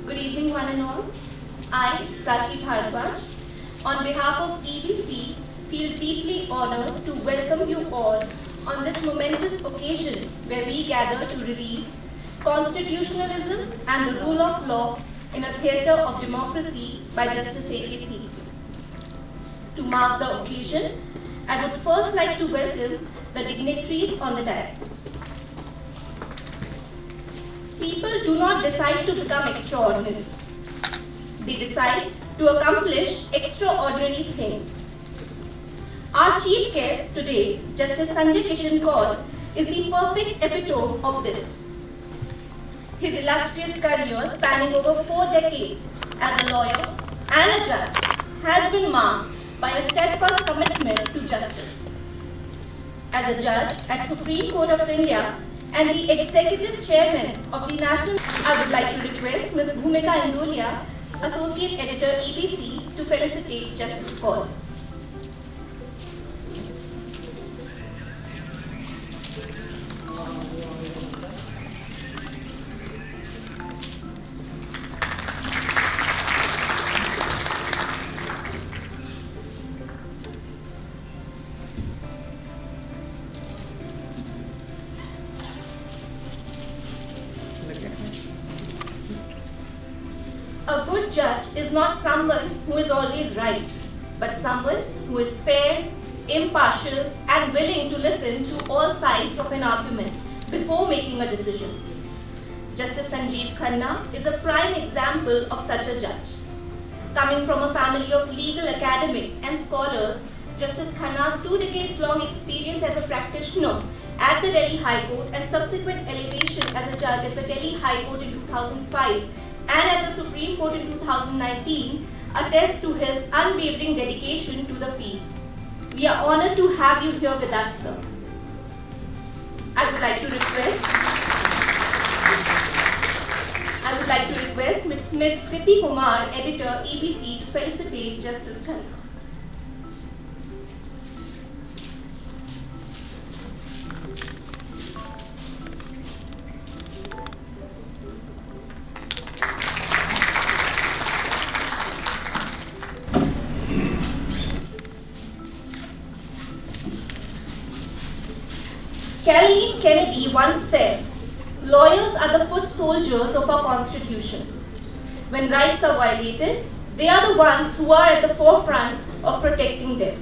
Good evening, one and all. I, Prachi Bharadwaj, on behalf of EBC, feel deeply honored to welcome you all on this momentous occasion where we gather to release Constitutionalism and the Rule of Law in a Theatre of Democracy by Justice A.K. To mark the occasion, I would first like to welcome the dignitaries on the dais. People do not decide to become extraordinary. They decide to accomplish extraordinary things. Our chief guest today, Justice Sanjay Kishan Kaul, is the perfect epitome of this. His illustrious career spanning over 4 decades as a lawyer and a judge has been marked by a steadfast commitment to justice. As a judge at Supreme Court of India and the Executive Chairman of the National, I would like to request Ms. Bhumika Indulia, Associate Editor EBC, to felicitate Justice Kaul. A good judge is not someone who is always right, but someone who is fair, impartial, and willing to listen to all sides of an argument before making a decision. Justice Sanjeev Khanna is a prime example of such a judge. Coming from a family of legal academics and scholars, Justice Khanna's 2 decades-long experience as a practitioner at the Delhi High Court and subsequent elevation as a judge at the Delhi High Court in 2005 and at the Supreme Court in 2019 attest to his unwavering dedication to the field. We are honored to have you here with us, sir. I would like to request Ms. Kriti Kumar, Editor, EBC, to felicitate Justice Khanna. Caroline Kennedy once said, "Lawyers are the foot soldiers of our Constitution. When rights are violated, they are the ones who are at the forefront of protecting them."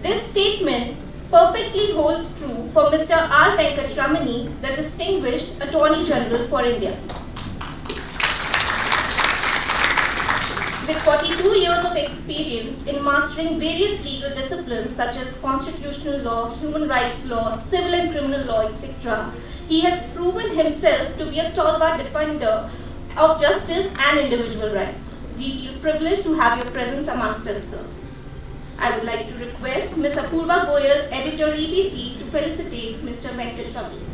This statement perfectly holds true for Mr. R. Venkatramani, the distinguished Attorney General for India. With 42 years of experience in mastering various legal disciplines such as constitutional law, human rights law, civil and criminal law, etc., he has proven himself to be a stalwart defender of justice and individual rights. We feel privileged to have your presence amongst us, sir. I would like to request Ms. Apurva Goyal, Editor EBC, to felicitate Mr. Venkatramani.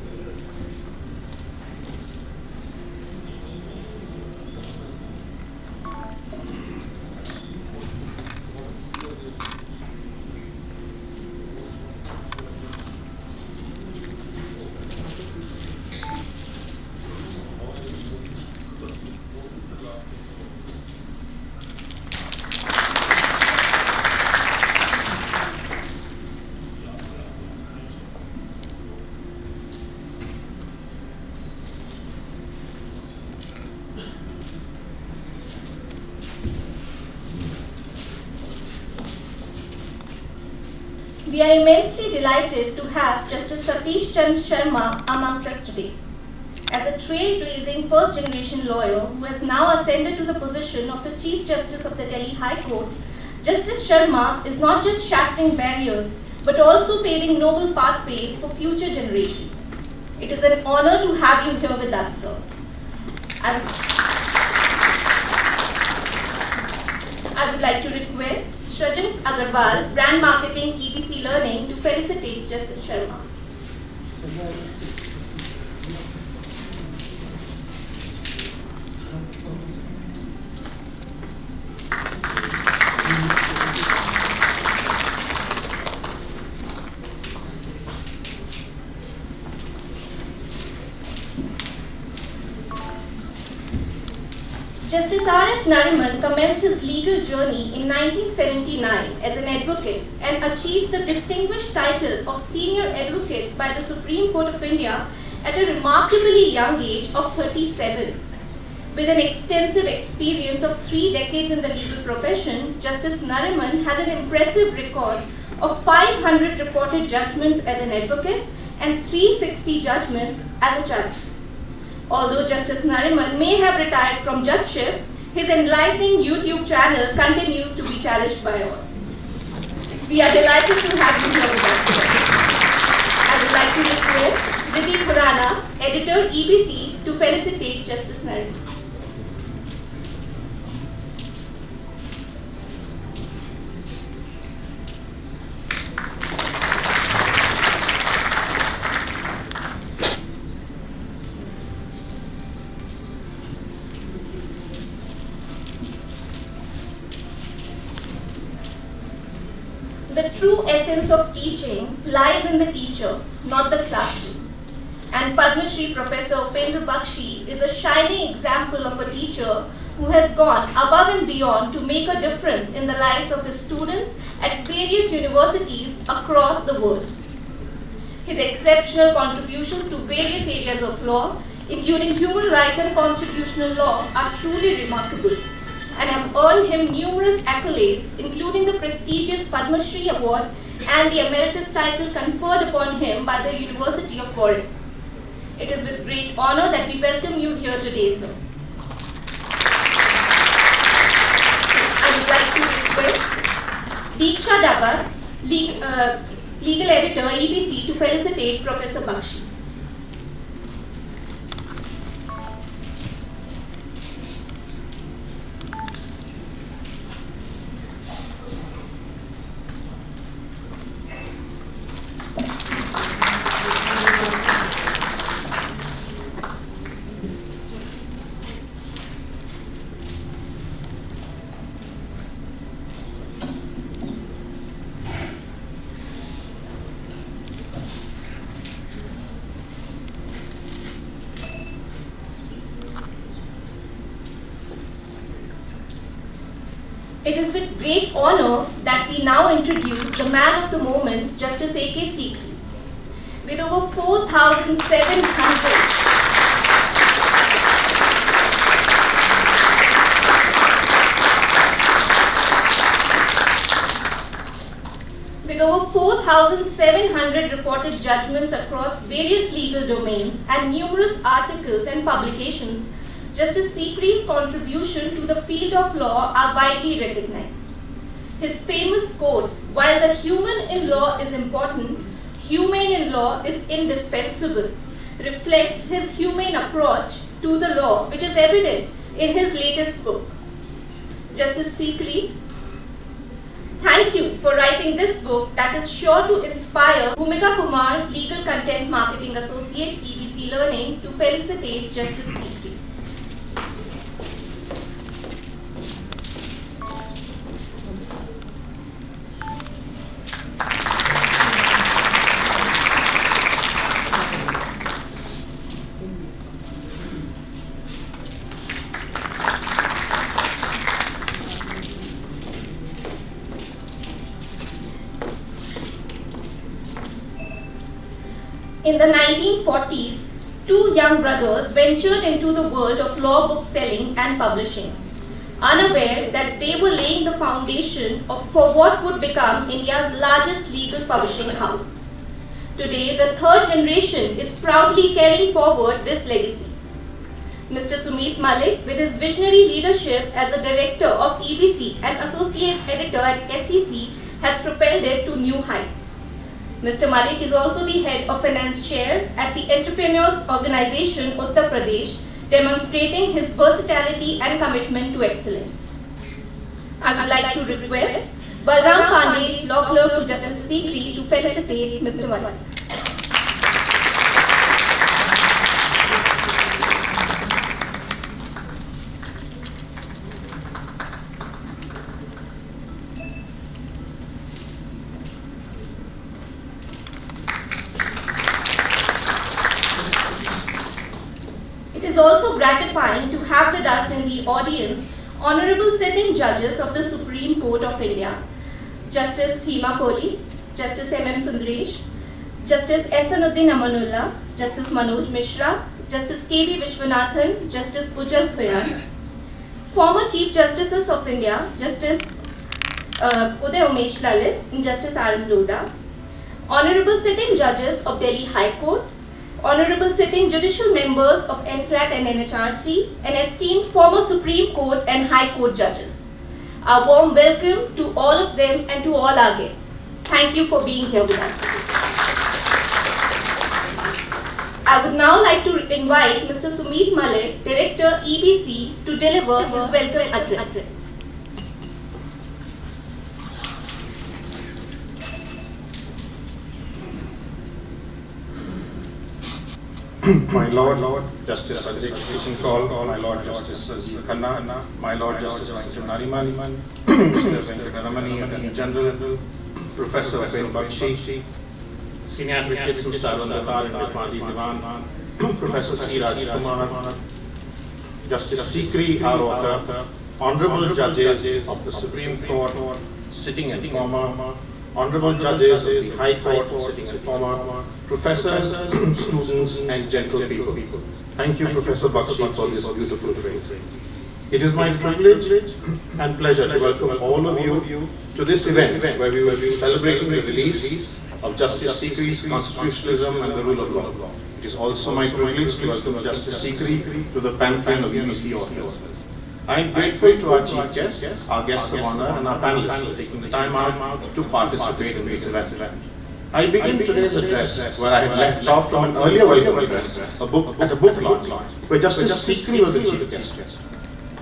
We are immensely delighted to have Justice Satish Chandra Sharma amongst us today. As a trailblazing first-generation lawyer who has now ascended to the position of the Chief Justice of the Delhi High Court, Justice Sharma is not just shattering barriers, but also paving noble pathways for future generations. It is an honor to have you here with us, sir. I would like to request Shrajan Agarwal, Brand Marketing, EBC Learning, to felicitate Justice Sharma. Justice R.F. Nariman commenced his legal journey in 1979 as an advocate and achieved the distinguished title of Senior Advocate by the Supreme Court of India at a remarkably young age of 37. With an extensive experience of 3 decades in the legal profession, Justice Nariman has an impressive record of 500 reported judgments as an advocate and 360 judgments as a judge. Although Justice Nariman may have retired from judgeship, his enlightening YouTube channel continues to be cherished by all. We are delighted to have you here with us today. I would like to request Vidhi Khurana, editor EBC, to felicitate Justice Nariman. The true essence of teaching lies in the teacher, not the classroom. And Padma Shri Professor Upendra Bakshi is a shining example of a teacher who has gone above and beyond to make a difference in the lives of his students at various universities across the world. His exceptional contributions to various areas of law, including human rights and constitutional law, are truly remarkable and have earned him numerous accolades, including the prestigious Padma Shri Award and the emeritus title conferred upon him by the University of Warwick. It is with great honor that we welcome you here today, sir. I would like to request Deeksha Dabas, legal editor, EBC, to felicitate Professor Bakshi. It is with great honor that we now introduce the man of the moment, Justice A.K. Sikri. With over 4,700 reported judgments across various legal domains and numerous articles and publications, Justice Sikri's contribution to the field of law are widely recognized. His famous quote, "While the human in law is important, humane in law is indispensable," reflects his humane approach to the law, which is evident in his latest book. Justice Sikri, thank you for writing this book that is sure to inspire Bhumika Kumar, Legal Content Marketing Associate, EBC Learning, to felicitate Justice Sikri. In the 1940s, 2 young brothers ventured into the world of law book selling and publishing, unaware that they were laying the foundation for what would become India's largest legal publishing house. Today, the 3rd generation is proudly carrying forward this legacy. Mr. Sumeet Malik, with his visionary leadership as the director of EBC and associate editor at SEC, has propelled it to new heights. Mr. Malik is also the head of finance chair at the Entrepreneurs Organization Uttar Pradesh, demonstrating his versatility and commitment to excellence. I would like to request Balram Pandey, law clerk to Justice Sikri, to felicitate Mr. Malik. It is also gratifying to have with us in the audience Honorable Sitting Judges of the Supreme Court of India, Justice Hima Kohli, Justice M.M. Sundaresh, Justice Ehsanuddin Amanullah, Justice Manoj Mishra, Justice K.V. Vishwanathan, Justice Ujjal Khuyar, former Chief Justices of India, Justice Uday Umesh Lalit and Justice R.M. Lodha, Honorable Sitting Judges of Delhi High Court, Honorable Sitting Judicial Members of NCLAT and NHRC, and esteemed former Supreme Court and High Court Judges. A warm welcome to all of them and to all our guests. Thank you for being here with us today. I would now like to invite Mr. Sumeet Malik, Director EBC, to deliver his welcome address. My Lord Justice Sanjay Kishan Kaul, my Lord Justice Khanna, my Lord Justice Nariman, Mr. Venkataramani, Attorney General, Professor Upen Bakshi, Senior Advocates Mr. Datar and Ms. Madhi Diwan, Professor C. Rajkumar, Justice Sikri, our author, Honorable Judges of the Supreme Court, sitting and former, Honorable Judges of the High Court, sitting and former, Professors, students and gentle people. Thank you, Professor Bakshi, for this beautiful phrase. It is my privilege and pleasure to welcome all of you to this event where we will be celebrating the release of Justice Sikri's Constitutionalism and the Rule of Law. It is also my privilege to welcome Justice Sikri to the pantheon of UBC authors. I am grateful to our chief guests, our guests of honor, and our panelists for taking the time out to participate in this event. I begin today's address where I had left off from an earlier welcome address, at a book launch, where Justice Sikri was the chief guest.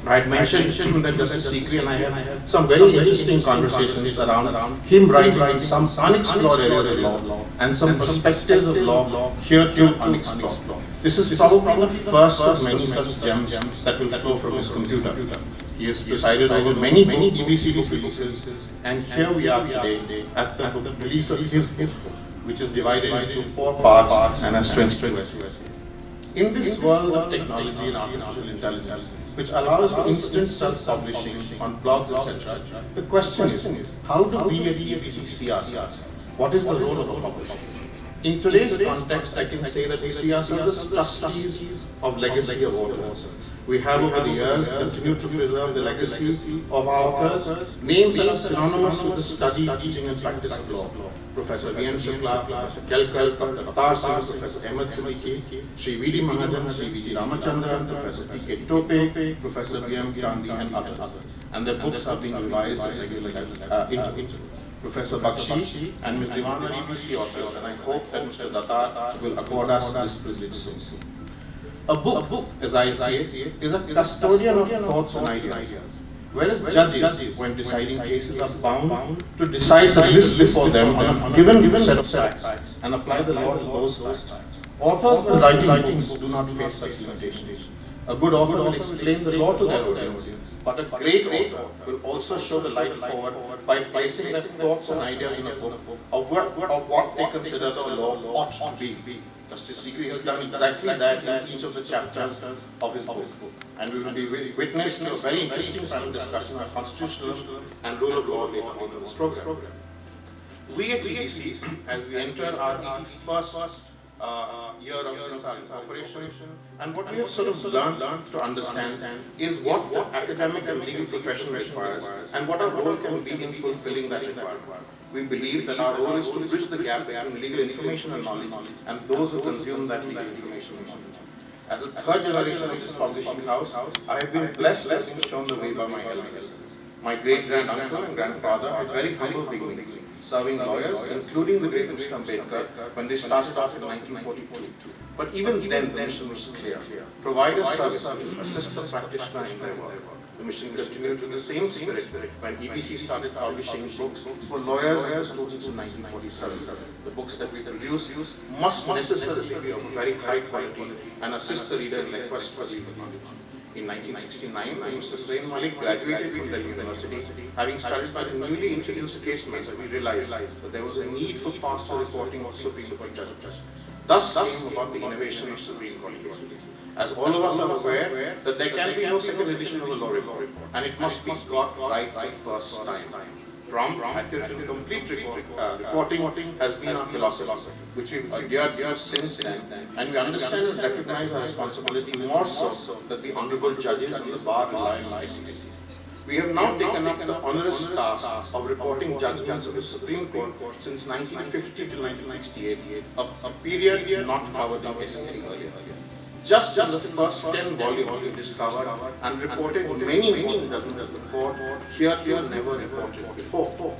I had mentioned that Justice Sikri and I had some very interesting conversations around him writing on some unexplored areas of law and some perspectives of law here too unexplored. This is probably the first of many such gems that will flow from his computer. He has presided over many EBC book releases, and here we are today at the release of his book, which is divided into 4 parts and has 22 essays. In this world of technology and artificial intelligence, which allows for instant self-publishing on blogs, etc., the question is, how do we at EBC see ourselves? What is the role of a publisher? In today's context, I can say that we see ourselves as trustees of legacy of authors. We have over the years continued to preserve the legacy of our authors, names that are synonymous with the study, teaching and practice of law. Professor V.N. Shukla, Professor Kelkar, Dr. Avatar Singh, Professor Ahmed Siddiqui, Sri V.D. Mahajan, Sri V.G. Ramachandran, Professor T.K. Tope, Professor V.M. Gandhi and others. And their books are being revised at regular intervals. Professor Bakshi and Ms. Diwan are EBC authors, and I hope that Mr. Datar will accord us this privilege soon. A book, as I see it, is a custodian of thoughts and ideas. Whereas judges, when deciding cases, are bound to decide the list before them on a given set of facts and apply the law to those facts. Authors, when writing books, do not face such limitations. A good author will explain the law to their audience, but a great author will also show the light forward by placing their thoughts and ideas in a book of what they consider the law ought to be. Justice Sikri has done exactly that in each of the chapters of his book. And we will be witness to a very interesting panel discussion on constitutionalism and rule of law later on in this program. We at EBC, as we enter our 81st year of since our incorporation, and what we have sort of learned to understand is what the academic and legal profession requires and what our role can be in fulfilling that requirement. We believe that our role is to bridge the gap between legal information and knowledge and those who consume that legal information and knowledge. As a third generation of this publishing house, I have been blessed to have been shown the way by my elders. My great-grand-uncle and grandfather had very humble beginnings, serving lawyers, including the great Mr. Ambedkar, when they started off in 1942. But even then, the mission was clear. Provide a service to assist the practitioner in their work. The mission continued with the same spirit when EBC started publishing books for lawyers and students in 1947. The books that we produce must necessarily be of a very high quality and assist the reader in their quest for legal knowledge. In 1969, Mr. Sumeet Malik graduated from Delhi University. Having studied by the newly introduced case method, we realized that there was a need for faster reporting of Supreme Court judgments. Thus came about the innovation of Supreme Court cases. As all of us are aware that there can be no second edition of a law report, and it must be got right the first time. Prompt, accurate and complete reporting has been our philosophy, which we've adhered to since then, and we understand and recognize our responsibility more so that the honourable judges on the bar rely on ICC. We have now taken up the onerous task of reporting judgments of the Supreme Court since 1950 to 1968, a period not covered in SEC earlier. Just in the first 10 volumes we discovered and reported many important judgments of the court hereto never reported before.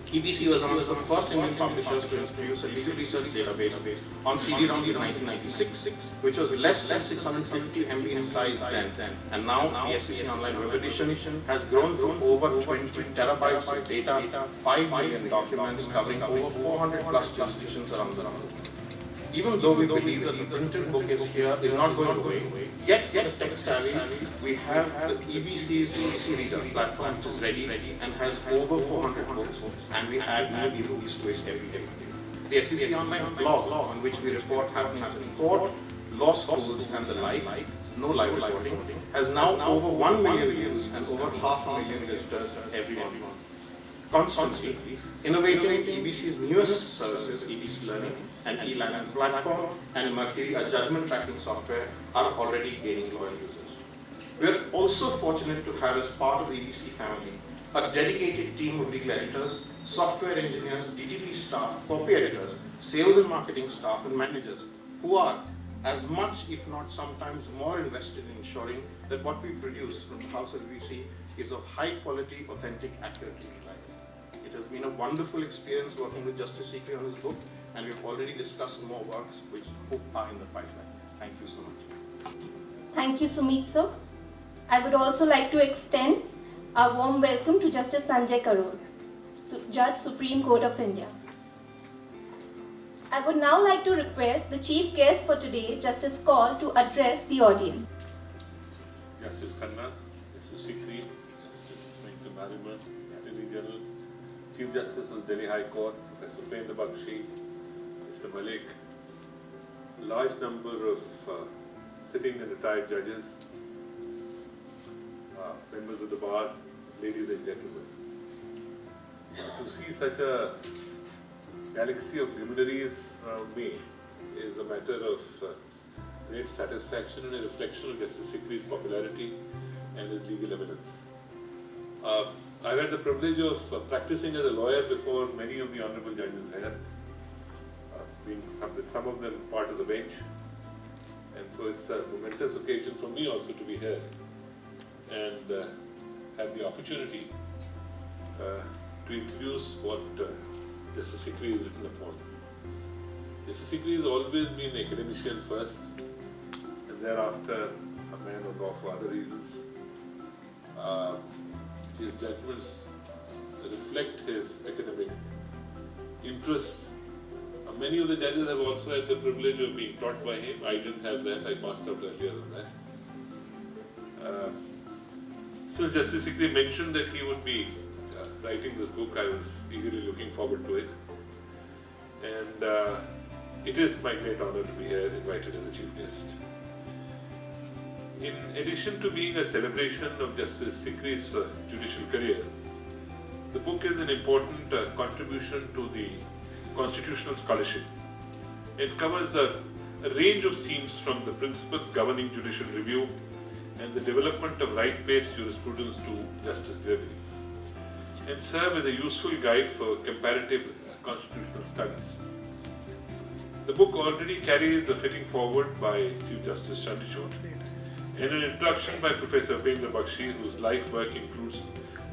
EBC was one of the first Indian publishers to introduce a legal research database on CD-ROM in 1996, which was less than 650 MB in size then, and now the SEC Online Web Edition has grown to over 20 terabytes of data, 5 million documents covering over 400 plus jurisdictions around the world. Even though we believe that the printed book is not going away, yet for the tech savvy, we have the EBC's EBC Reader platform, which is ready and has over 400 books, and we add new e-books to it every day. The SEC Online blog, on which we report happenings in court, law schools and the like, no live reporting, has now over 1 million views and over 500,000 visitors every month. Constantly innovating EBC's newest services, EBC Learning, an e-learning platform, and Mercury, a judgment tracking software, are already gaining loyal users. We are also fortunate to have as part of the EBC family a dedicated team of legal editors, software engineers, DTP staff, copy editors, sales and marketing staff, and managers who are as much, if not sometimes more, invested in ensuring that what we produce from the House of EBC is of high quality, authentic, accurate, and reliable. It has been a wonderful experience working with Justice Sikri on his book, and we've already discussed more works which are in the pipeline. Thank you so much. Thank you, Sumeet sir. I would also like to extend a warm welcome to Justice Sanjay Kaul, Judge, Supreme Court of India. I would now like to request the chief guest for today, Justice Kaul, to address the audience. Justice Khanna, Justice Sikri, Justice Nariman, Attorney General, Chief Justice of Delhi High Court, Professor Sumeet Malik, Mr. Malik, a large number of sitting and retired judges, members of the bar, ladies and gentlemen. To see such a galaxy of luminaries around me is a matter of great satisfaction and a reflection of Justice Sikri's popularity and his legal eminence. I've had the privilege of practicing as a lawyer before many of the honorable judges here, being with some of them part of the bench, and so it's a momentous occasion for me also to be here and have the opportunity to introduce what Justice Sikri is written upon. Justice Sikri has always been an academician first, and thereafter a man of law for other reasons. His judgments reflect his academic interests. Many of the judges have also had the privilege of being taught by him. I didn't have that, I passed out earlier than that. Since Justice Sikri mentioned that he would be writing this book, I was eagerly looking forward to it. And it is my great honor to be here, invited as a chief guest. In addition to being a celebration of Justice Sikri's judicial career, the book is an important contribution to the constitutional scholarship. It covers a range of themes from the principles governing judicial review and the development of right-based jurisprudence to Justice Gregory, and serve as a useful guide for comparative constitutional studies. The book already carries a fitting forward by Chief Justice Chandrachud and an introduction by Professor Sumeet Malik, whose life work includes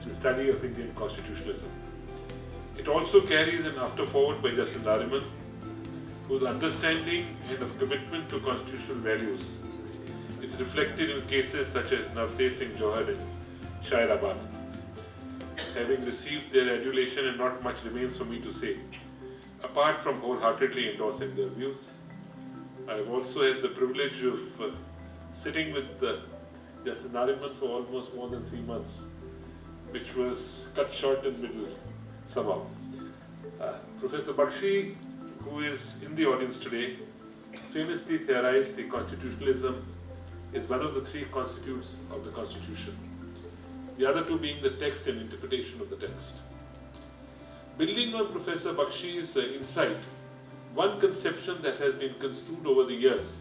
the study of Indian constitutionalism. It also carries an afterforward by Justice Nariman, whose understanding and of commitment to constitutional values is reflected in cases such as Navtej Singh Johar and Shaira Bano. Having received their adulation, and not much remains for me to say, apart from wholeheartedly endorsing their views. I have also had the privilege of sitting with Justice Nariman for almost more than 3 months, which was cut short in middle somehow. Professor Bakshi, who is in the audience today, famously theorized the constitutionalism is one of the three constitutes of the Constitution, the other two being the text and interpretation of the text. Building on Professor Bakshi's insight, one conception that has been construed over the years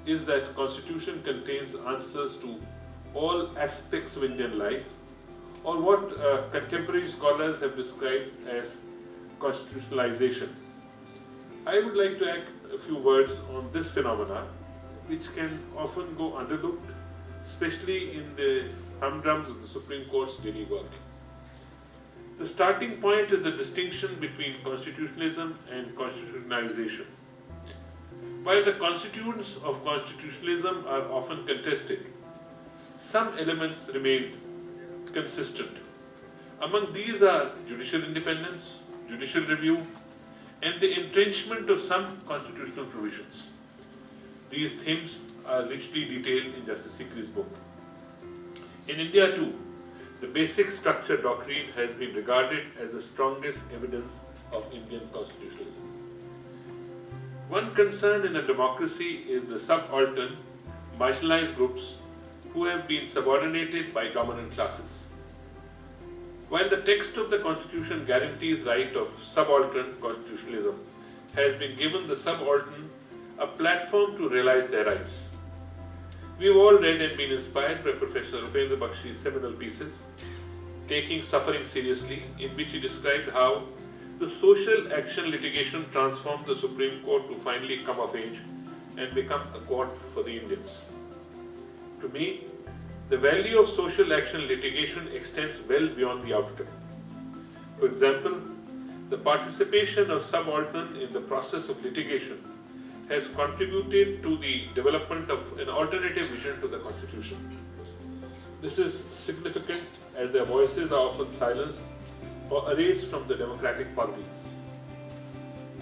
is that Constitution contains answers to all aspects of Indian life, or what contemporary scholars have described as constitutionalization. I would like to add a few words on this phenomena, which can often go underlooked, especially in the humdrums of the Supreme Court's daily work. The starting point is the distinction between constitutionalism and constitutionalization. While the constituents of constitutionalism are often contested, some elements remain consistent. Among these are judicial independence, judicial review, and the entrenchment of some constitutional provisions. These themes are richly detailed in Justice Sikri's book. In India too, the basic structure doctrine has been regarded as the strongest evidence of Indian constitutionalism. One concern in a democracy is the subaltern, marginalized groups who have been subordinated by dominant classes. While the text of the Constitution guarantees right of subaltern constitutionalism, has been given the subaltern a platform to realize their rights. We have all read and been inspired by Professor Upendra Bakshi's seminal pieces, Taking Suffering Seriously, in which he described how the social action litigation transformed the Supreme Court to finally come of age and become a court for the Indians. To me, the value of social action litigation extends well beyond the outcome. For example, the participation of subaltern in the process of litigation has contributed to the development of an alternative vision to the Constitution. This is significant as their voices are often silenced or erased from the democratic politics.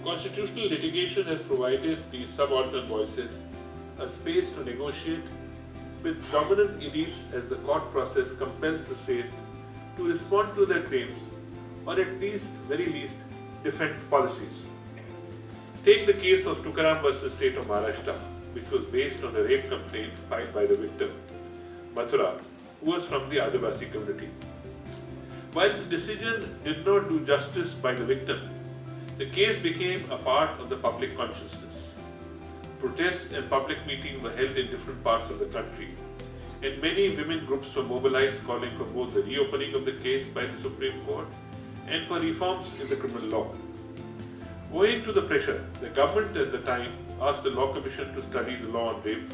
Constitutional litigation has provided these subaltern voices a space to negotiate with dominant elites as the court process compels the state to respond to their claims or at least, very least, defend policies. Take the case of Tukaram versus State of Maharashtra, which was based on a rape complaint filed by the victim, Mathura, who was from the Adivasi community. While the decision did not do justice by the victim, the case became a part of the public consciousness. Protests and public meetings were held in different parts of the country, and many women groups were mobilized calling for both the reopening of the case by the Supreme Court and for reforms in the criminal law. Owing to the pressure, the government at the time asked the Law Commission to study the law on rape,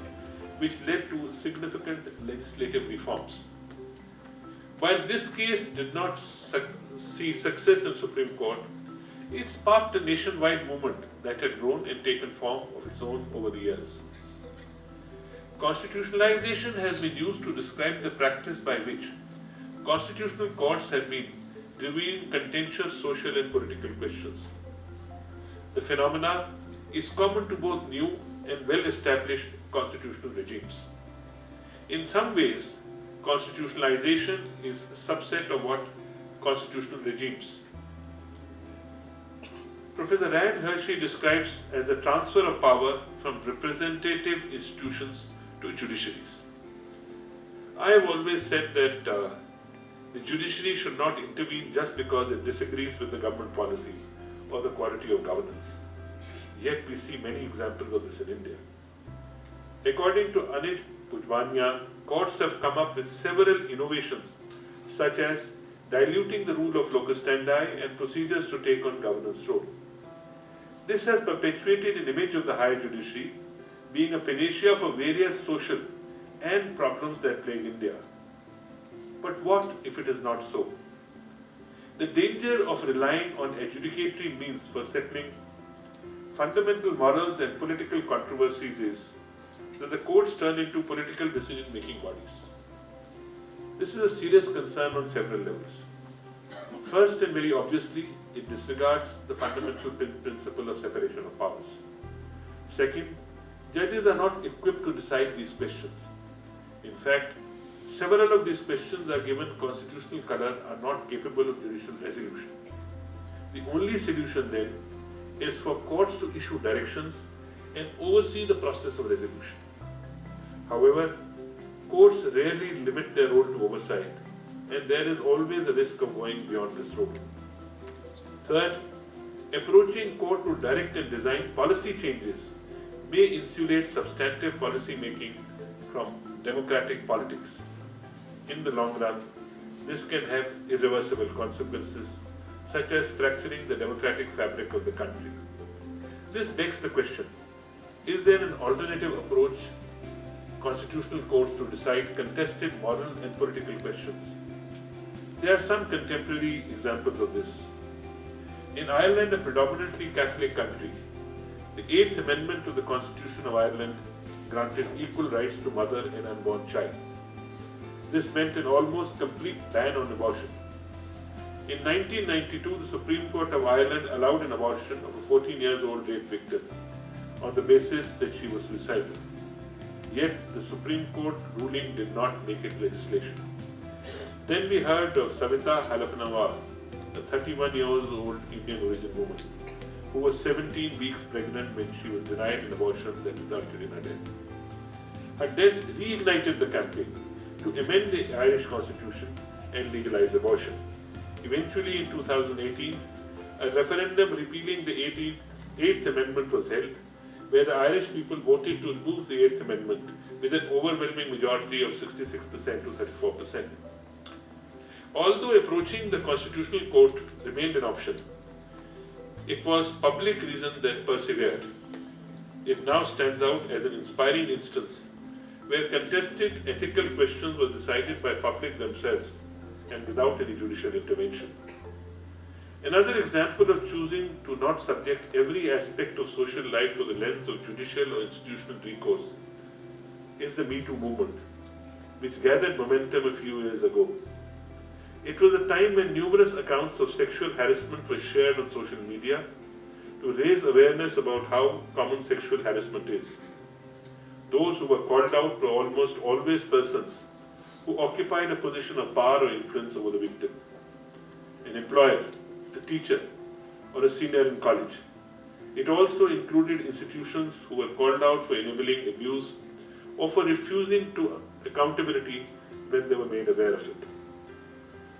which led to significant legislative reforms. While this case did not see success in Supreme Court, it sparked a nationwide movement that had grown and taken form of its own over the years. Constitutionalization has been used to describe the practice by which constitutional courts have been reviewing contentious social and political questions. The phenomena is common to both new and well-established constitutional regimes. In some ways, constitutionalization is a subset of what constitutional regimes. Professor Ryan Hershey describes as the transfer of power from representative institutions to judiciaries. I have always said that the judiciary should not intervene just because it disagrees with the government policy or the quality of governance. Yet we see many examples of this in India. According to Anuj Pujwania, courts have come up with several innovations such as diluting the rule of locus standi and procedures to take on governance role. This has perpetuated an image of the higher judiciary being a panacea for various social and problems that plague India. But what if it is not so? The danger of relying on adjudicatory means for settling fundamental morals and political controversies is that the courts turn into political decision-making bodies. This is a serious concern on several levels. First and very obviously, it disregards the fundamental principle of separation of powers. Second, judges are not equipped to decide these questions. In fact, several of these questions are given constitutional color are not capable of judicial resolution. The only solution then is for courts to issue directions and oversee the process of resolution. However, courts rarely limit their role to oversight, and there is always a risk of going beyond this role. Third, approaching court to direct and design policy changes may insulate substantive policy making from democratic politics. In the long run, this can have irreversible consequences, such as fracturing the democratic fabric of the country. This begs the question, is there an alternative approach constitutional courts to decide contested moral and political questions? There are some contemporary examples of this. In Ireland, a predominantly Catholic country, the 8th Amendment to the Constitution of Ireland granted equal rights to mother and unborn child. This meant an almost complete ban on abortion. In 1992, the Supreme Court of Ireland allowed an abortion of a 14-year-old rape victim on the basis that she was suicidal. Yet, the Supreme Court ruling did not make it legislation. Then we heard of Savita Halappanavar, a 31-year-old Indian origin woman, who was 17 weeks pregnant when she was denied an abortion that resulted in her death. Her death reignited the campaign to amend the Irish Constitution and legalize abortion. Eventually, in 2018, a referendum repealing the 8th Amendment was held, where the Irish people voted to remove the 8th Amendment with an overwhelming majority of 66% to 34%. Although approaching the Constitutional Court remained an option, it was public reason that persevered. It now stands out as an inspiring instance where contested ethical questions were decided by public themselves and without any judicial intervention. Another example of choosing to not subject every aspect of social life to the lens of judicial or institutional recourse is the Me Too movement, which gathered momentum a few years ago. It was a time when numerous accounts of sexual harassment were shared on social media to raise awareness about how common sexual harassment is. Those who were called out were almost always persons who occupied a position of power or influence over the victim. An employer, a teacher, or a senior in college. It also included institutions who were called out for enabling abuse or for refusing to accountability when they were made aware of it.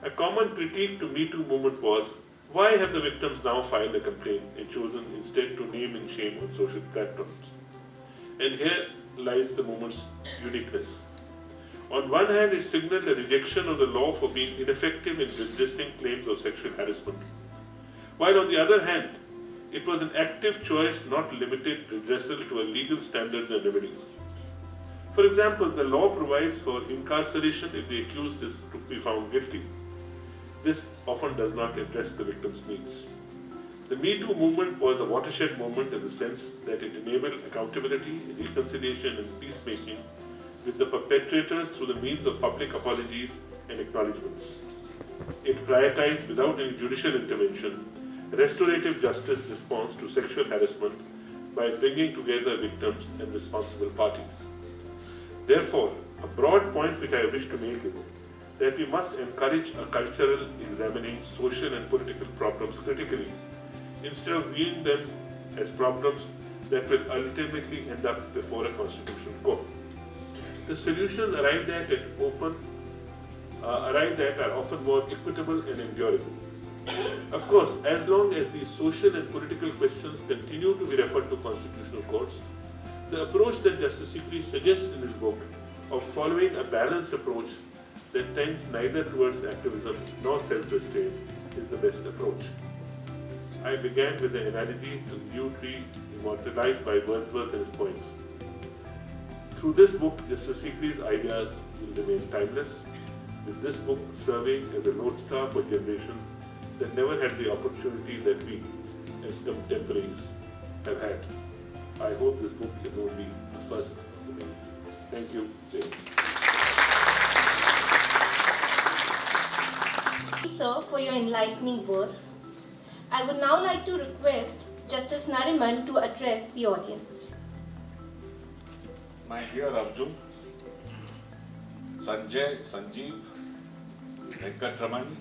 A common critique to Me Too movement was, why have the victims now filed a complaint and chosen instead to name and shame on social platforms? And here lies the movement's uniqueness. On one hand, it signaled a rejection of the law for being ineffective in redressing claims of sexual harassment, while on the other hand, it was an active choice not limited redressal to a legal standards and remedies. For example, the law provides for incarceration if the accused is to be found guilty. This often does not address the victim's needs. The Me Too movement was a watershed moment in the sense that it enabled accountability, reconciliation, and peacemaking with the perpetrators through the means of public apologies and acknowledgements. It prioritized, without any judicial intervention, restorative justice response to sexual harassment by bringing together victims and responsible parties. Therefore, a broad point which I wish to make is that we must encourage a cultural examining social and political problems critically, instead of viewing them as problems that will ultimately end up before a constitutional court. The solutions arrived at are often more equitable and enduring. Of course, as long as these social and political questions continue to be referred to constitutional courts, the approach that Justice Sikri suggests in his book of following a balanced approach that tends neither towards activism nor self-restraint is the best approach. I began with the analogy to the yew tree immortalized by Wordsworth in his poems. Through this book, Justice Sikri's ideas will remain timeless, with this book serving as a lodestar for generations that never had the opportunity that we, as contemporaries, have had. I hope this book is only the first of the many. Thank you, Jay. Thank you, sir, for your enlightening words. I would now like to request Justice Nariman to address the audience. My dear Arjun, Sanjay, Sanjeev, Venkatramani,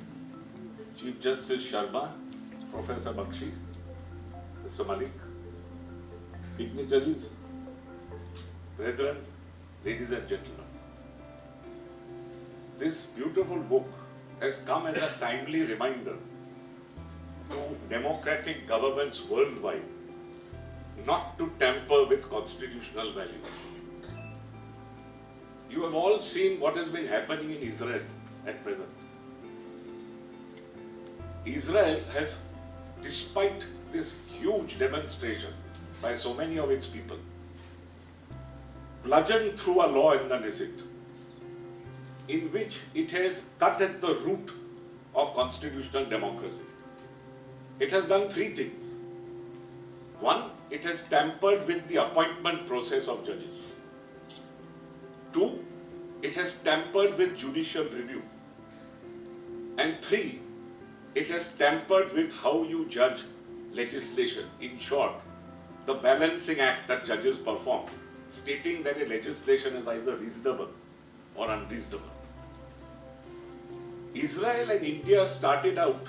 Chief Justice Sharma, Professor Bakshi, Mr. Malik, dignitaries, brethren, ladies and gentlemen. This beautiful book has come as a timely reminder to democratic governments worldwide not to tamper with constitutional values. You have all seen what has been happening in Israel at present. Israel has, despite this huge demonstration by so many of its people, bludgeoned through a law in the Knesset in which it has cut at the root of constitutional democracy. It has done three things. One, it has tampered with the appointment process of judges. Two, it has tampered with judicial review. And three, it has tampered with how you judge legislation. In short, the balancing act that judges perform, stating that a legislation is either reasonable or unreasonable. Israel and India started out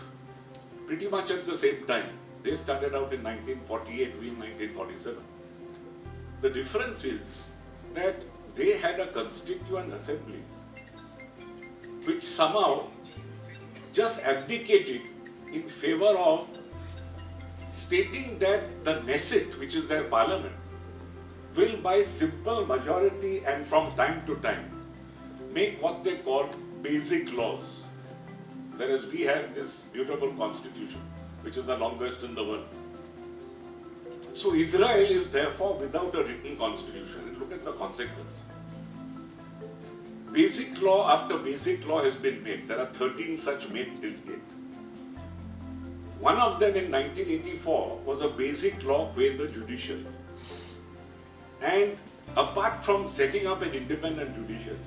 pretty much at the same time. They started out in 1948, we in 1947. The difference is that they had a constituent assembly which somehow just abdicated in favor of stating that the Knesset, which is their parliament, will by simple majority and from time to time make what they call basic laws. Whereas we have this beautiful constitution, which is the longest in the world. So Israel is therefore without a written constitution. And look at the consequence. Basic law after basic law has been made. There are 13 such made till date. One of them in 1984 was a basic law with the judiciary. And apart from setting up an independent judiciary,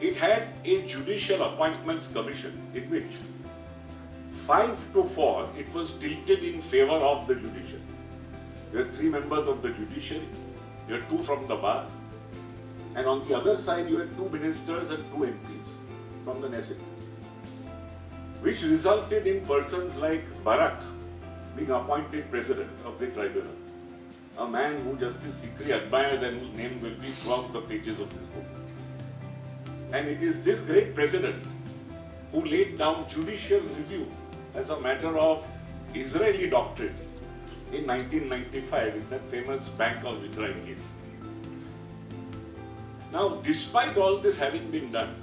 it had a judicial appointments commission in which 5-4 it was tilted in favor of the judiciary. You had 3 members of the judiciary, you had 2 from the bar, and on the other side you had 2 ministers and 2 MPs from the Knesset, which resulted in persons like Barak being appointed president of the tribunal, a man who Justice Sikri admires and whose name will be throughout the pages of this book. And it is this great president who laid down judicial review as a matter of Israeli doctrine in 1995 in that famous Bank of Israel case. Now, despite all this having been done,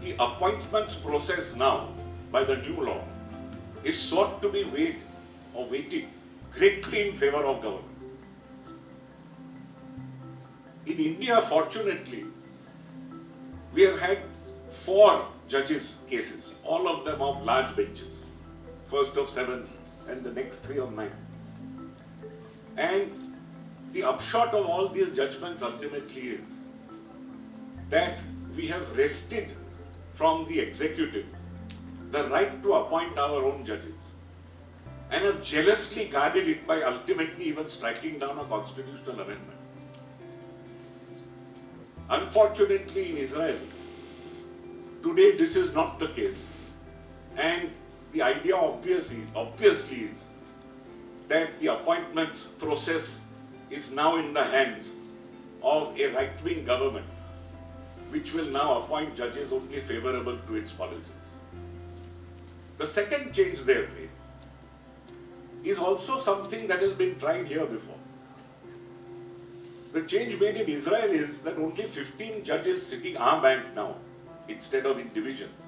the appointments process now by the new law is sought to be weighted greatly in favor of government. In India, fortunately, we have had 4 judges' cases, all of them of large benches, first of 7 and the next 3 of 9. And the upshot of all these judgments ultimately is that we have wrested from the executive the right to appoint our own judges and have jealously guarded it by ultimately even striking down a constitutional amendment. Unfortunately, in Israel, today this is not the case. And the idea obviously is that the appointments process is now in the hands of a right-wing government, which will now appoint judges only favorable to its policies. The second change they have made is also something that has been tried here before. The change made in Israel is that only 15 judges sitting en banc now, instead of in divisions,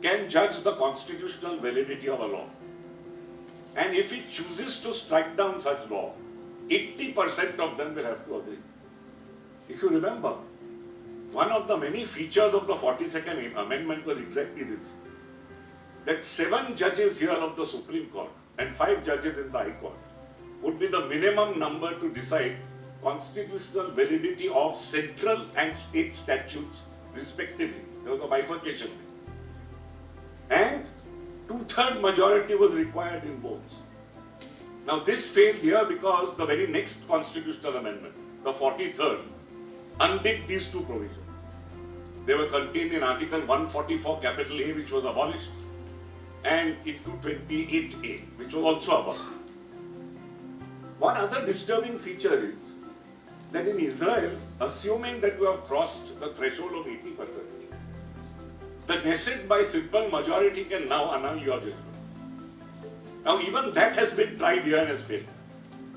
can judge the constitutional validity of a law. And if it chooses to strike down such law, 80% of them will have to agree. If you remember, one of the many features of the 42nd Amendment was exactly this, that 7 judges here of the Supreme Court and 5 judges in the High Court would be the minimum number to decide constitutional validity of central and state statutes respectively. There was a bifurcation. And 2/3 majority was required in both. Now this failed here because the very next constitutional amendment, the 43rd, undid these 2 provisions. They were contained in Article 144 capital A, which was abolished, and in 228A, which was also abolished. One other disturbing feature is that in Israel, assuming that we have crossed the threshold of 80%, the Knesset by simple majority can now annul your judgment. Now even that has been tried here and has failed.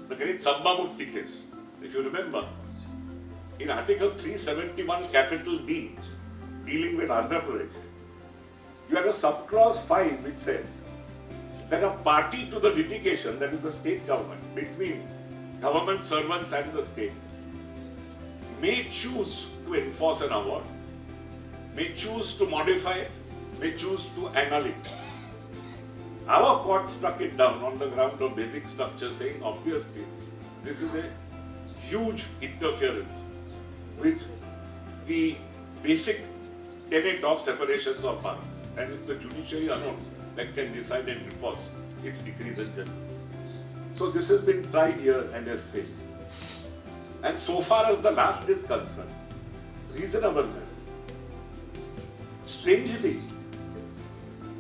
The great Sabbamurti case, if you remember, in Article 371 capital D, dealing with Andhra Pradesh, you had a subclause 5 which said that a party to the litigation, that is the state government, between government servants and the state, may choose to enforce an award, may choose to modify it, may choose to annul it. Our court struck it down on the ground of basic structure, saying obviously this is a huge interference with the basic tenet of separations of powers, and it's the judiciary alone that can decide and enforce its decrees and judgments. So this has been tried here and has failed. And so far as the last is concerned, reasonableness, strangely,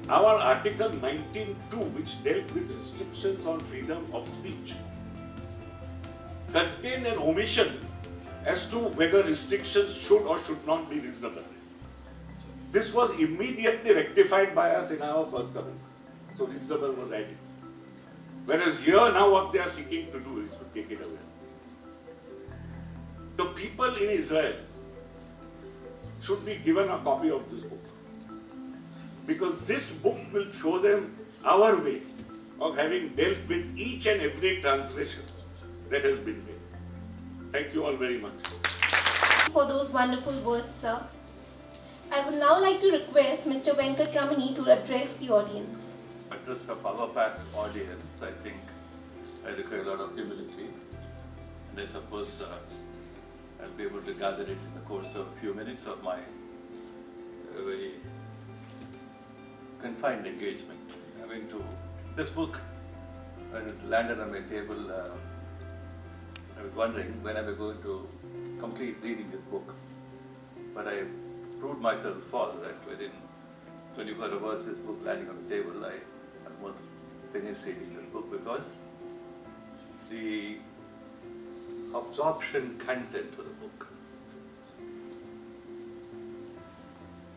our Article 19.2, which dealt with restrictions on freedom of speech, contained an omission as to whether restrictions should or should not be reasonable. This was immediately rectified by us in our first amendment. So reasonable was added. Whereas here now what they are seeking to do is to take it away. The people in Israel should be given a copy of this book, because this book will show them our way of having dealt with each and every transgression that has been made. Thank you all very much. For those wonderful words, sir. I would now like to request Mr. Venkatramani to address the audience. Address the power-packed audience, I think I require a lot of humility. And I suppose I'll be able to gather it in the course of a few minutes of my very confined engagement. I mean, to this book, when it landed on my table, I was wondering when I was going to complete reading this book. But I proved myself false that within 24 hours this book landing on the table, I almost finished reading this book, because the absorption content of the book,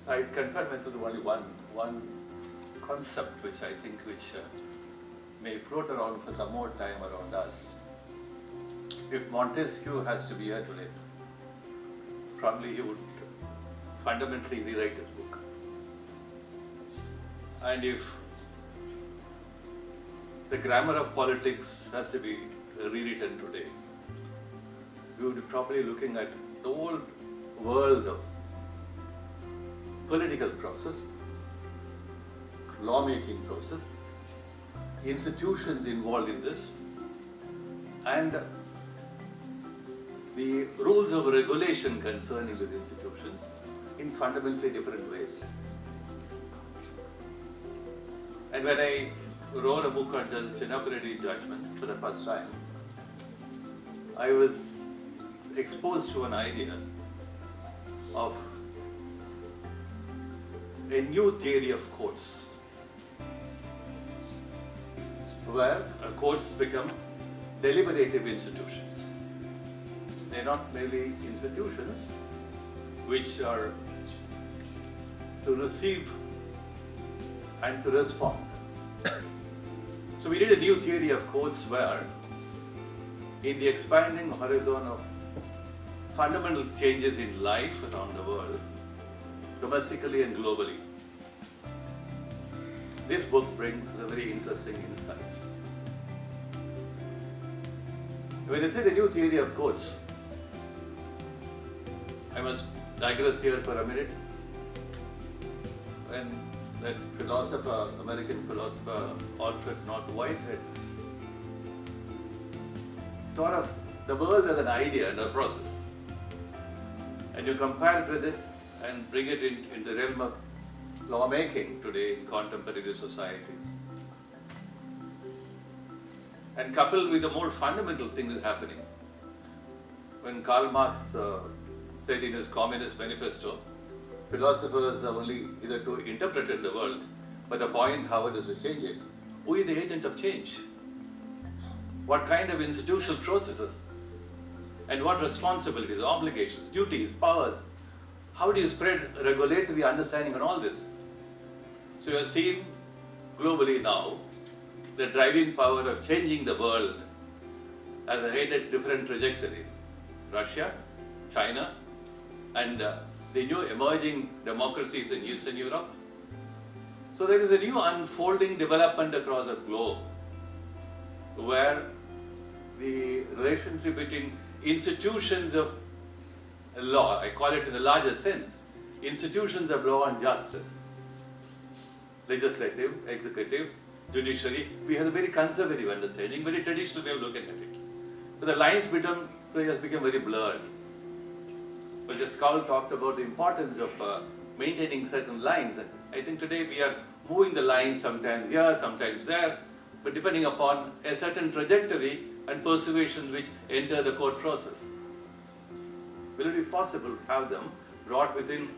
I confine myself to only one concept which I think may float around for some more time around us. If Montesquieu has to be here today, probably he would fundamentally rewrite his book. And if the grammar of politics has to be rewritten today, we would be probably looking at the whole world of political process, lawmaking process, institutions involved in this, and the rules of regulation concerning these institutions in fundamentally different ways. And when I wrote a book on Justice A.K. judgments for the first time, I was exposed to an idea of a new theory of courts, where courts become deliberative institutions. They're not merely institutions which are to receive and to respond. So we did a new theory of courts where, in the expanding horizon of fundamental changes in life around the world, domestically and globally, this book brings a very interesting insights. When I say the new theory of courts, I must digress here for a minute. When that philosopher, American philosopher Alfred North Whitehead, thought of the world as an idea and a process, and you compare it with it and bring it in the realm of lawmaking today in contemporary societies, and coupled with the more fundamental thing that's happening. When Karl Marx said in his Communist Manifesto, philosophers are only either to interpret the world, but the point how it is to change it. Who is the agent of change? what kind of institutional processes and what responsibilities, obligations, duties, powers, how do you spread regulatory understanding on all this? So you are seeing globally now the driving power of changing the world has headed different trajectories. Russia, China, and the new emerging democracies in Eastern Europe. So there is a new unfolding development across the globe where the relationship between institutions of law, I call it in the larger sense, institutions of law and justice, legislative, executive, judiciary, we have a very conservative understanding, very traditional way of looking at it. But the lines become very blurred. But Justice Kaul talked about the importance of maintaining certain lines, and I think today we are moving the lines sometimes here, sometimes there, but depending upon a certain trajectory and persuasions which enter the court process. Will it be possible to have them brought within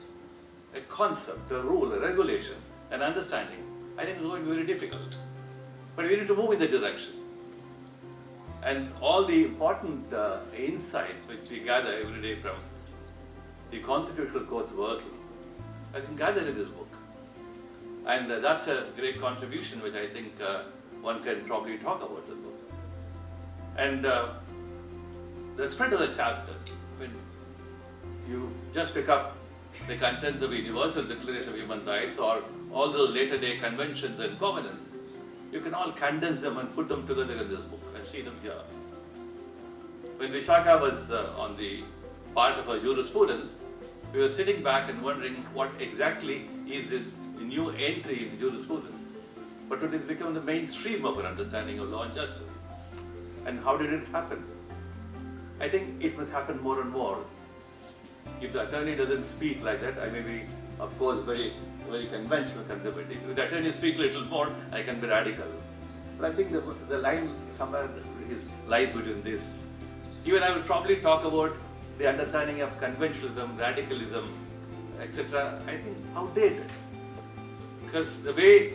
a concept, a rule, a regulation, an understanding? I think it's going to be very difficult. But we need to move in that direction. And all the important insights which we gather every day from the Constitutional Court's work, I think gathered in this book. And that's a great contribution which I think one can probably talk about the book. And the spread of the chapters, when you just pick up the contents of the Universal Declaration of Human Rights or all those later day conventions and covenants, you can all condense them and put them together in this book and see them here. When Vishaka was on the part of our jurisprudence, we were sitting back and wondering what exactly is this new entry in jurisprudence. But it has become the mainstream of our understanding of law and justice. And how did it happen? I think it must happen more and more. If the attorney doesn't speak like that, I may be, of course, very conventional conservative. If the attorney speaks a little more, I can be radical. But I think the line somewhere lies between this. Even I will probably talk about the understanding of conventionalism, radicalism, etc. I think outdated. Because the way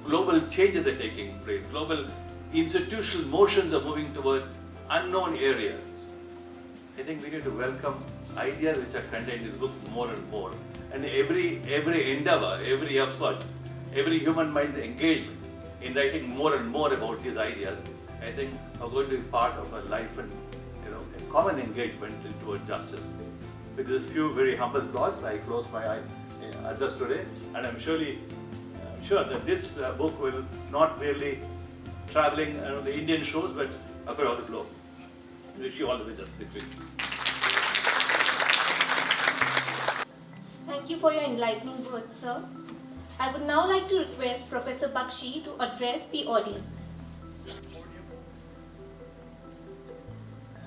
global changes are taking place, global institutional motions are moving towards unknown areas. I think we need to welcome ideas which are contained in this book more and more. And every endeavor, every effort, every human mind's engagement in writing more and more about these ideas, I think are going to be part of a life and a common engagement towards justice. With these few very humble thoughts, I close my address today, and I'm sure that this book will not merely traveling around the Indian shores, but across the globe. I wish you all the best, Justice Sikri. Thank you for your enlightening words, sir. I would now like to request Professor Bakshi to address the audience.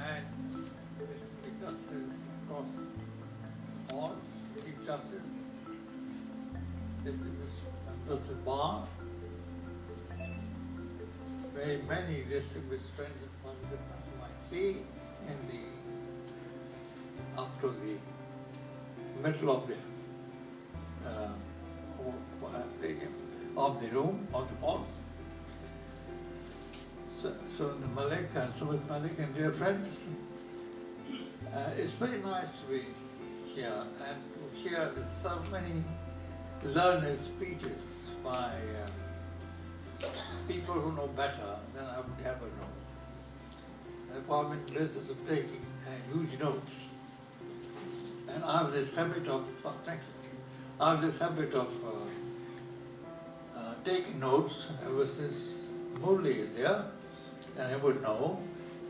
And distinguished justices across all, Chief Justice, distinguished members of the bar, very many distinguished friends and participants whom I see up to the middle of the room, of the hall. Sumeet Malik and Sumeet Malik and dear friends, it's very nice to be here and to hear so many learned speeches by people who know better than I would ever know. Therefore, I'm in the business of taking huge notes. And I have this habit of, taking notes ever since Murli is there, and I would know.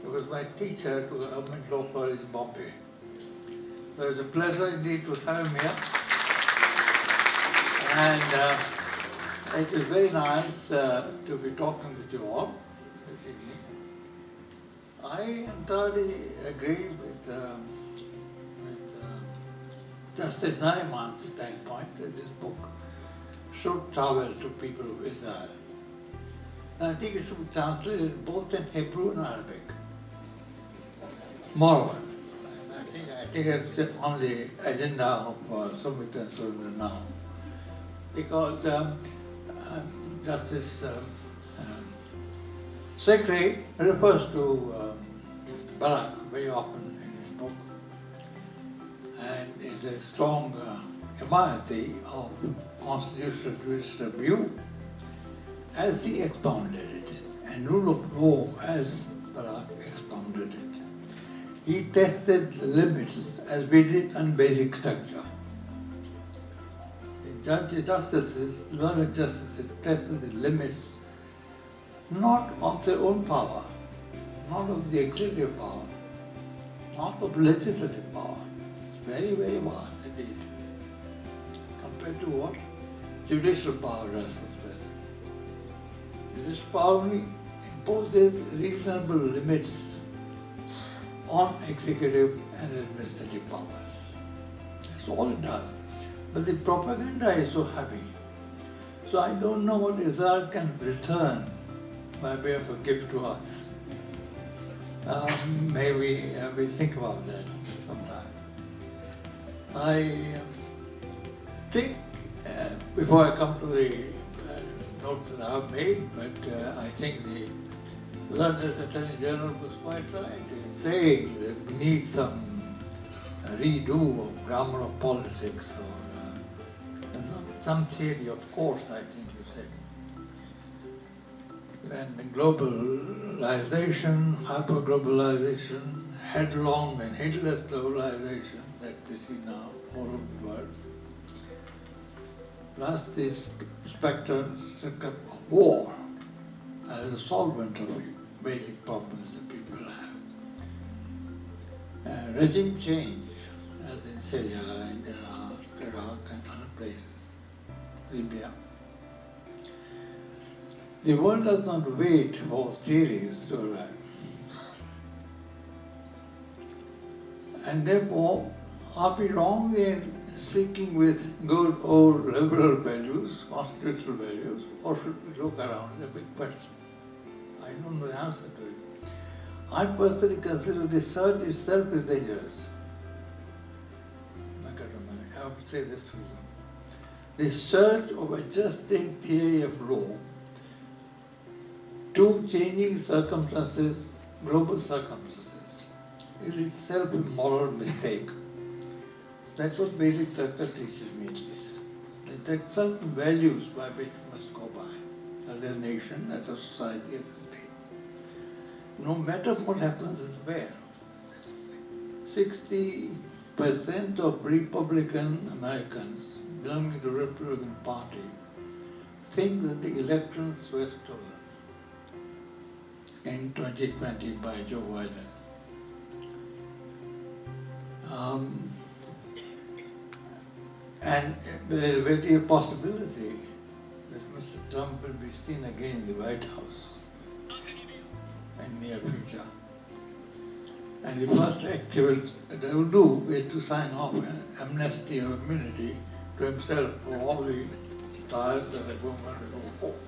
He was my teacher to the Government Law College in Bombay. So it's a pleasure indeed to have him here. And it is very nice to be talking with you all this evening. I entirely agree with Justice Nariman's standpoint that this book should travel to people of Israel. And I think it should be translated both in Hebrew and Arabic. Moreover, I think it's on the agenda of Sumit and Surendra now. Because Justice Sikri refers to Barack very often in his book, and is a strong humanity of constitutional judicial review as he expounded it, and rule of law as Barack expounded it. He tested the limits as we did on basic structure. The justices, learned justices tested the limits not of their own power, not of the executive power, not of legislative power. It's very, very vast indeed, compared to what judicial power wrestles with. Judicial power only imposes reasonable limits on executive and administrative powers. That's all it does. But the propaganda is so heavy. So I don't know what Israel can return by way of a gift to us. Maybe we think about that sometime. I think, before I come to the notes that I have made, but I think the London Attorney General was quite right in saying that we need some redo of grammar of politics or some theory of course, I think you said. And the globalization, hyper-globalization, headlong and heedless globalization that we see now all over the world, plus this spectrum of war as a solvent of basic problems that people have. Regime change, as in Syria and Iraq and other places, Libya. The world does not wait for theories to arrive. And therefore, are we wrong in seeking with good old liberal values, constitutional values, or should we look around? It's a big question. I don't know the answer to it. I personally consider the search itself is dangerous. I have to say this to you. The search of adjusting theory of law to changing circumstances, global circumstances, is itself a moral mistake. That's what basic structure teaches me this. There are certain values by which we must go by, as a nation, as a society, as a state. No matter what happens elsewhere, 60% of Republican Americans belonging to the Republican Party think that the elections were stolen in 2020 by Joe Biden. And there is a very real possibility that Mr. Trump will be seen again in the White House in the near future. And the first act he will do is to sign off an amnesty or immunity to himself for all the trials that are going on in the court.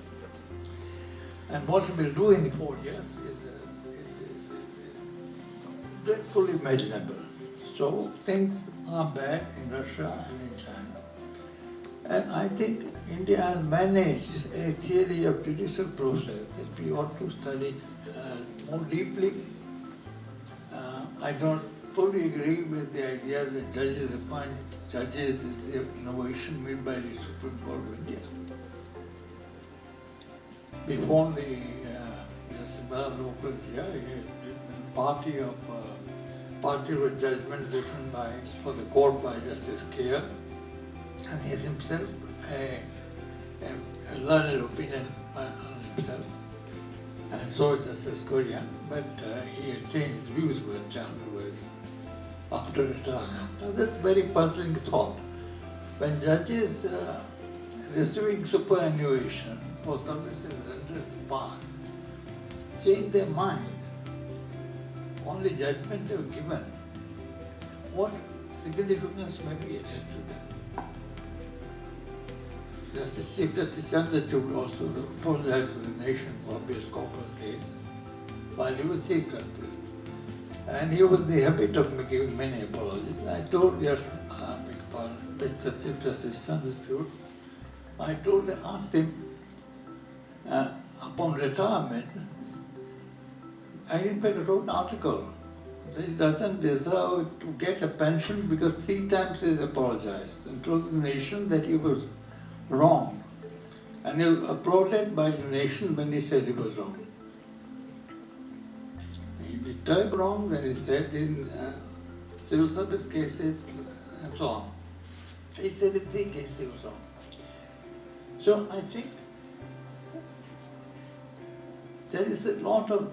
And what he will do in the 4 years is dreadfully imaginable. So things are bad in Russia and in China. And I think India has managed a theory of judicial process that we ought to study more deeply. I don't fully agree with the idea that judges appoint judges is the innovation made by the Supreme Court of India. Before the Justice Local here, he had written party with judgment written for the court by Justice A.K, and he has himself a learned opinion on himself. And so Justice Korean, but he has changed his views with afterwards, after retirement. Now that's very puzzling thought. When judges receiving superannuation for services rendered in the past change their mind on the judgment they were given, what significance may be attached to them? Chief Justice Chandrachud also apologized to the nation for habeas corpus case while he was Chief Justice. And he was in the habit of giving many apologies. And I told Mr. Chief Justice Chandrachud, asked him upon retirement I in fact wrote an article that he doesn't deserve to get a pension because 3 times he apologized and told the nation that he was wrong. And he was applauded by the nation when he said he was wrong. He did terribly wrong, then he said in civil service cases and so on. He said in 3 cases he was wrong. So I think there is a lot of,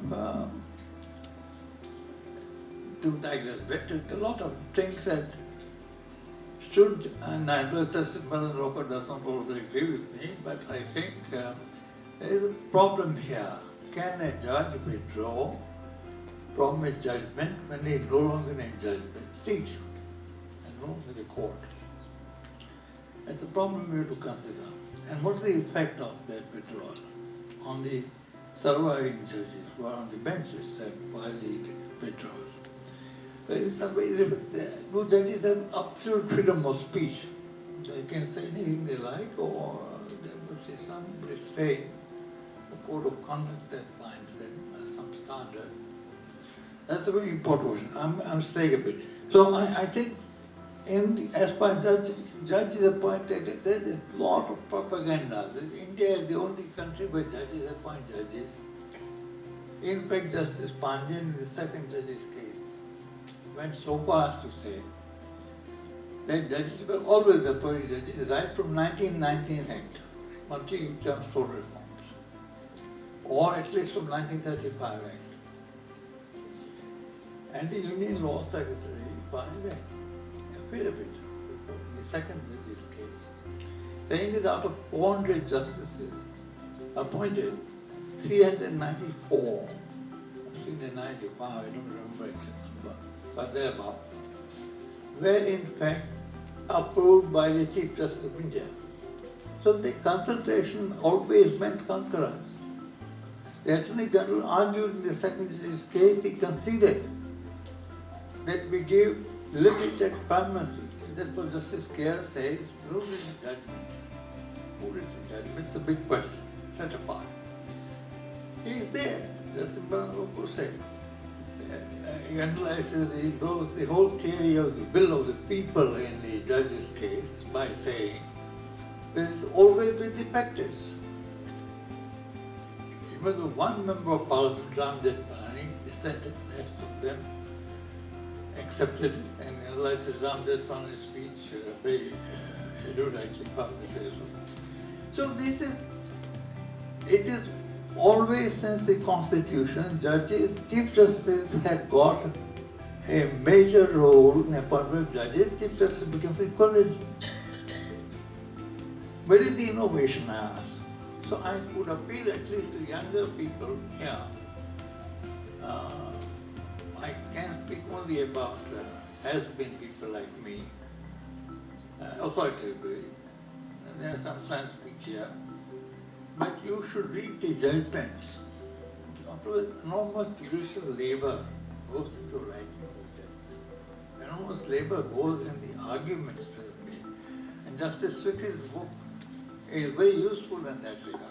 to digress better, a lot of things that should, and I know Justice Roker does not always agree with me, but I think there is a problem here. Can a judge withdraw from a judgment when he is no longer in judgment seat and no longer in the court? It's a problem we have to consider. And what is the effect of that withdrawal on the surviving judges who are on the benches and while the withdrawals? It's a very different. No judges have absolute freedom of speech. They can say anything they like, or there must be some restraint, a code of conduct that binds them, some standards. That's a very important question. I'm staying a bit. So I think, as far as judges appointed, there is a lot of propaganda. India is the only country where judges appoint judges. In fact, Justice Pandyan in the second judge's case went so far as to say that judges were always appointed judges right from 1919 Act, multi-term sole reforms, or at least from 1935 Act. And the Union Law Secretary filed an affidavit in the second judge's case, saying that out of 400 justices appointed, 394 or 395, I don't remember exact number, but thereabout, were in fact approved by the Chief Justice of India. So the consultation always meant concurrence. The Attorney General argued in the second judge's case, he conceded that we give limited primacy. That's what Justice A.K says, who did the judgment? Who did the judgment? It's a big question, set apart. He is there, Justice Malik said. He analyzes the whole theory of the will of the people in the judge's case by saying there is always been the practice. Even though one member of Parliament, Ramjit Pranani, dissented, the rest of them accepted it and analyzes Ramjit Pranani's speech very eruditely publicized. So it is always since the Constitution, Chief Justice had got a major role in appointment of judges. Chief Justice becomes equivalent. Where is the innovation, I ask? So I would appeal at least to younger people here. I can speak only about has-been people like me, authoritatively, and they sometimes speak here. But you should read the judgments. Enormous judicial labor goes into writing the judgment. Enormous labor goes in the arguments to be made. And Justice Sikri's book is very useful in that regard.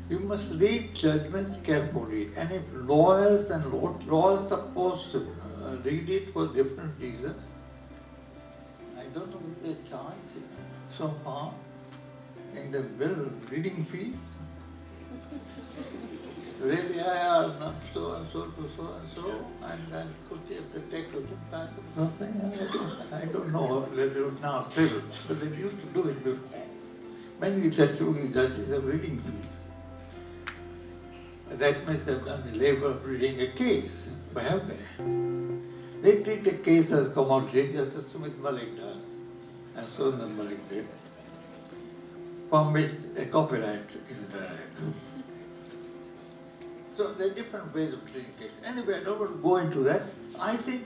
You must read judgments carefully, and if lawyers and lawyers suppose to read it for different reasons, I don't know if they charge so far in the bill reading fees. Really, I am so and so to so and so, and then could you have to take some time or something? I don't know whether they do it now still, but they used to do it before. Many testimony judges have reading fees. That means they've done the labor of reading a case. Why have they? They treat a case as commodity, just as Sumeet Malik does, and Sumeet Malik did, from which a copyright is derived. So there are different ways of treating cases. Anyway, I don't want to go into that. I think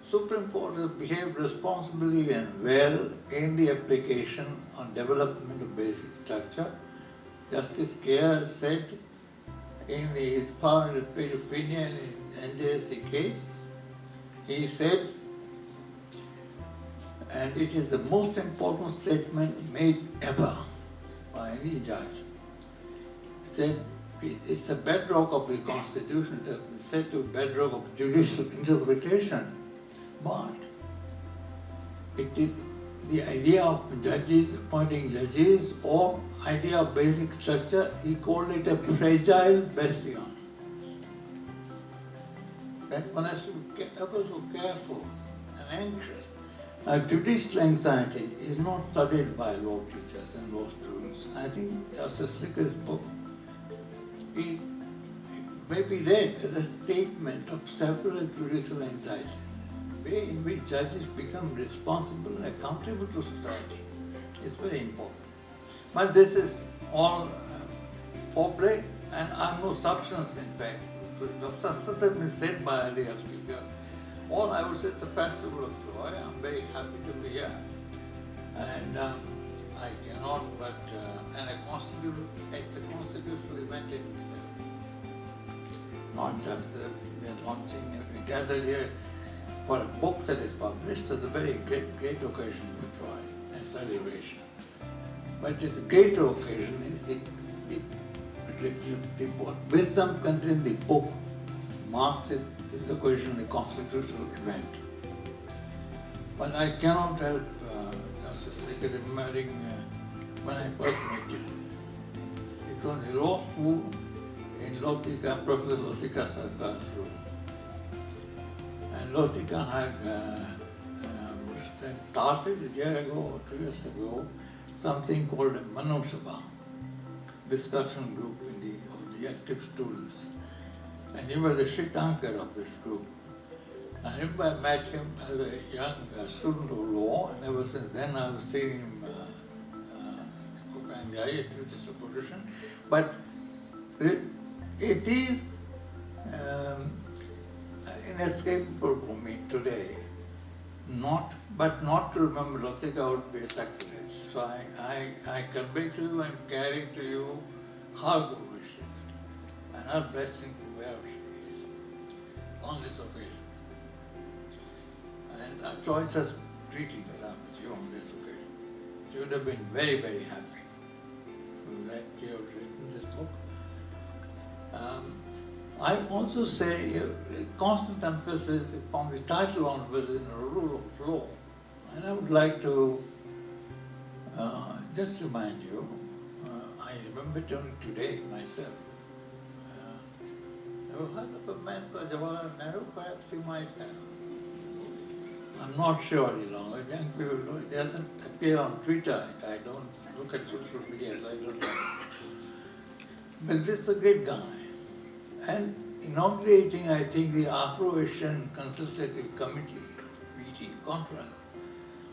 Supreme Court has behaved responsibly and well in the application on development of basic structure. Justice A.K said in his 500-page opinion in NJSC case, he said, and it is the most important statement made ever by any judge, said it's a bedrock of the Constitution, it's said to be bedrock of judicial interpretation. But it is the idea of judges, appointing judges, or idea of basic structure, he called it a fragile bastion. That one has to be ever so careful and anxious. Judicial anxiety is not studied by law teachers and law students. I think Justice Sikri's book is maybe read as a statement of several judicial anxieties, way in which judges become responsible and accountable to society. It's very important. But this is all foreplay, and I have no substance in fact. The substance has been said by earlier speaker. All I would say is a festival of joy. I'm very happy to be here. And I cannot but, and it's a constitutional event in itself. Not just that we are launching, we gathered here for a book that is published. It's a very great occasion for joy and celebration. But it's a greater occasion is the wisdom contained in the book marks this occasion a constitutional event. But I cannot help Justice Sikri remembering when I first met him. It was the law school in Lotika, Professor Lotika Sarkar's room. And Lotika had started a year ago or 2 years ago something called a Manu Sabha, discussion group of the active students. And he was the sit anchor of this group. I remember I met him as a young student of law, and ever since then I was seeing him occupying the highest judicial position. But it is inescapable for me today, not to remember Lotika would be a sacrilege. So I convey to you and carry to you her good wishes and her blessing to wherever she is on this occasion. And our choices greetings are with you on this occasion. You would have been very, very happy that you have written this book. I also say constant emphasis upon the title on within the rule of law. And I would like to just remind you, I remember only today myself. Never heard of a man called Jawaharlal Nehru? Perhaps you might have. I'm not sure any longer. Young people know it doesn't appear on Twitter. I don't look at social media, so I don't know. But this is a great guy. And inaugurating, I think, the Afro-Asian Consultative Committee meeting conference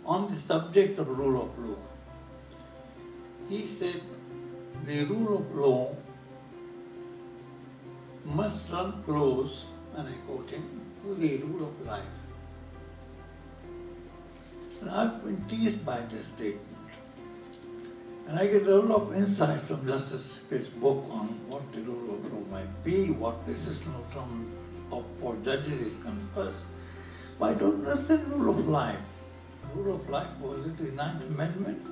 on the subject of rule of law. He said the rule of law must run close, and I quote him, to the rule of life. And I've been teased by this statement. And I get a lot of insight from Justice Sikri's book on what the rule of law might be, what the system for judges is comes first. But I don't understand rule of life. Rule of life, was it the 9th Amendment?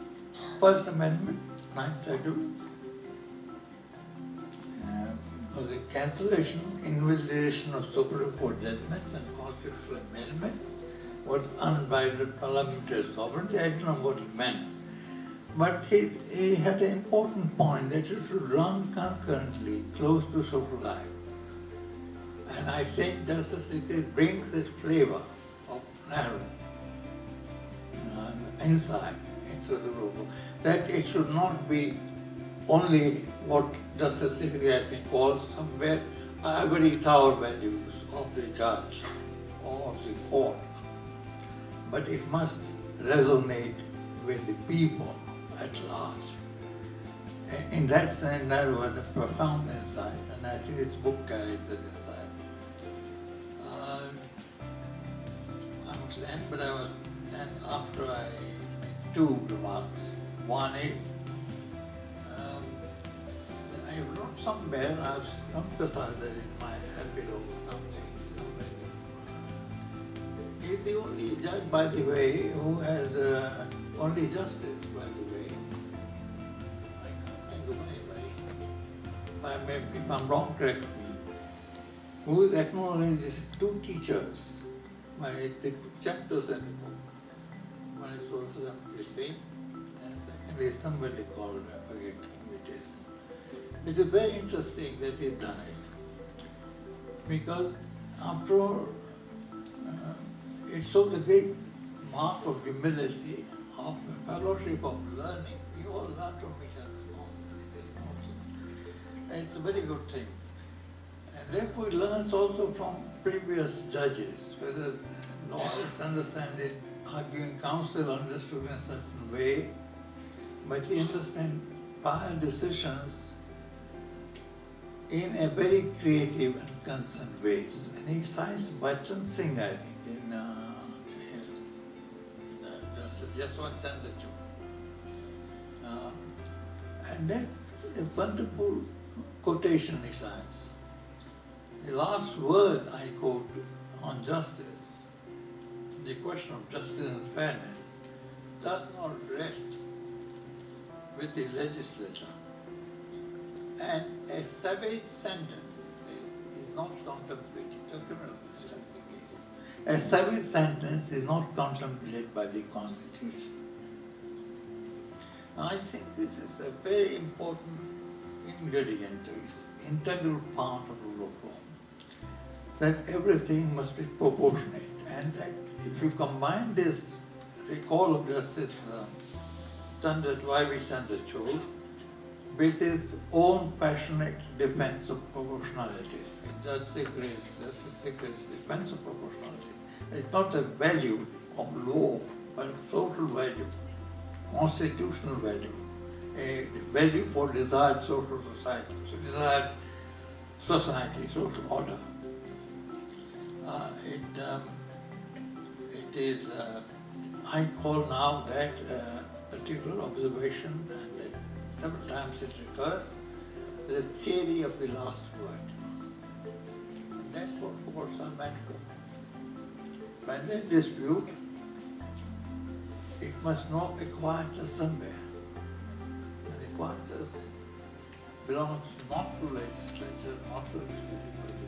First Amendment, 9th Schedule? Was the cancellation, invalidation of Supreme Court judgments and constitutional amendment was unbridled parliamentary sovereignty. I don't know what he meant. But he had an important point that it should run concurrently, close to social life. And I think Justice Sikri brings this flavor of narrow insight into the rule, that it should not be only what Justice Sikri, I think, calls somewhere ivory tower values of the judge or of the court, but it must resonate with the people at large. In that sense, that was a profound insight, and I think this book carries that insight. I must end, but and after I make 2 remarks. One is, I wrote somewhere, I was emphasized that in my epilogue or something. He's the only judge, by the way, who has only justice, by the way. I can't think of anybody. if I'm wrong, correct me, who is acknowledged as two teachers by the chapters in the book. One is social esteem, and second is somebody called, I forget who it is. It is very interesting that he died, because after all, it shows a great mark of humility, of fellowship, of learning. We all learn from each other. It's a very good thing. And therefore he learns also from previous judges, whether lawyers understand it, arguing counsel understood in a certain way, but he understands prior decisions in a very creative and concerned ways. And he cites Bachchan Singh, I think, in Justice Jaswant Chandrachud. And that a wonderful quotation he cites. The last word I quote on justice, the question of justice and fairness, does not rest with the legislature. And a savage sentence, he says, is not contemplated. A criminal sentencing case. A savage sentence is not contemplated by the Constitution. I think this is a very important ingredient, integral part of the rule of law. That everything must be proportionate, and that if you combine this recall of Justice Y.V. Chandrachud with his own passionate defense of proportionality, Justice Sikri's defense of proportionality, it's not a value of law, but a social value, constitutional value, a value for desired social society, social order. It is, I call now that particular observation, and that several times it recurs, the theory of the last word. And that's what courts are meant for. When they dispute, it must not be quietus somewhere. And the quietus belongs not to legislature, not to executive body.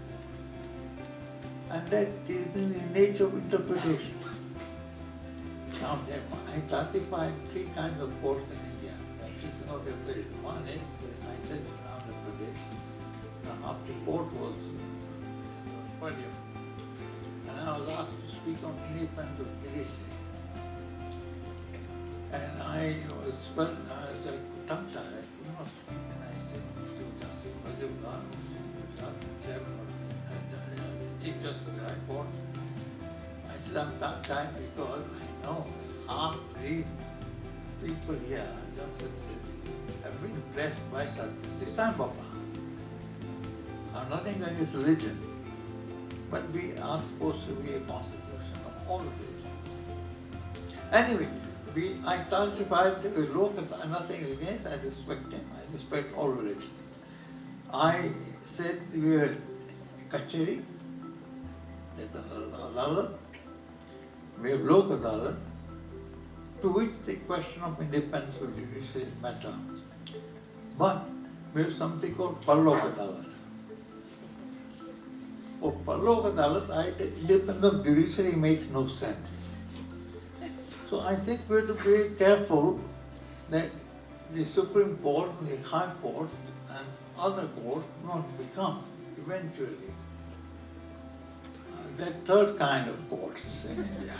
And that is in the nature of interpretation. Now, I classify three kinds of courts in India. That is not a place. One is, I said, Andhra Pradesh. Now, after court was Padium. And I was asked to speak on independence of judiciary. And I was tongue-tied, could not speak. And I said to Justice Padium, Chairman of Chief Justice of the High Court, I said, I'm tongue-tied because I know half the people here, justices, have been blessed by Justice Sai Baba. I'm nothing against religion, but we are supposed to be a constitution of all religions. Anyway, I classified the Lokata, nothing against, I respect him, I respect all religions. I said we were Kacheri, there's an Adalat, we have Lok Adalat, to which the question of independence of judiciary is matter. But we have something called Parlok Adalat. For Parlok Adalat, the independence of judiciary makes no sense. So I think we have to be very careful that the Supreme Court, the High Court, and other courts not become eventually that third kind of courts in India.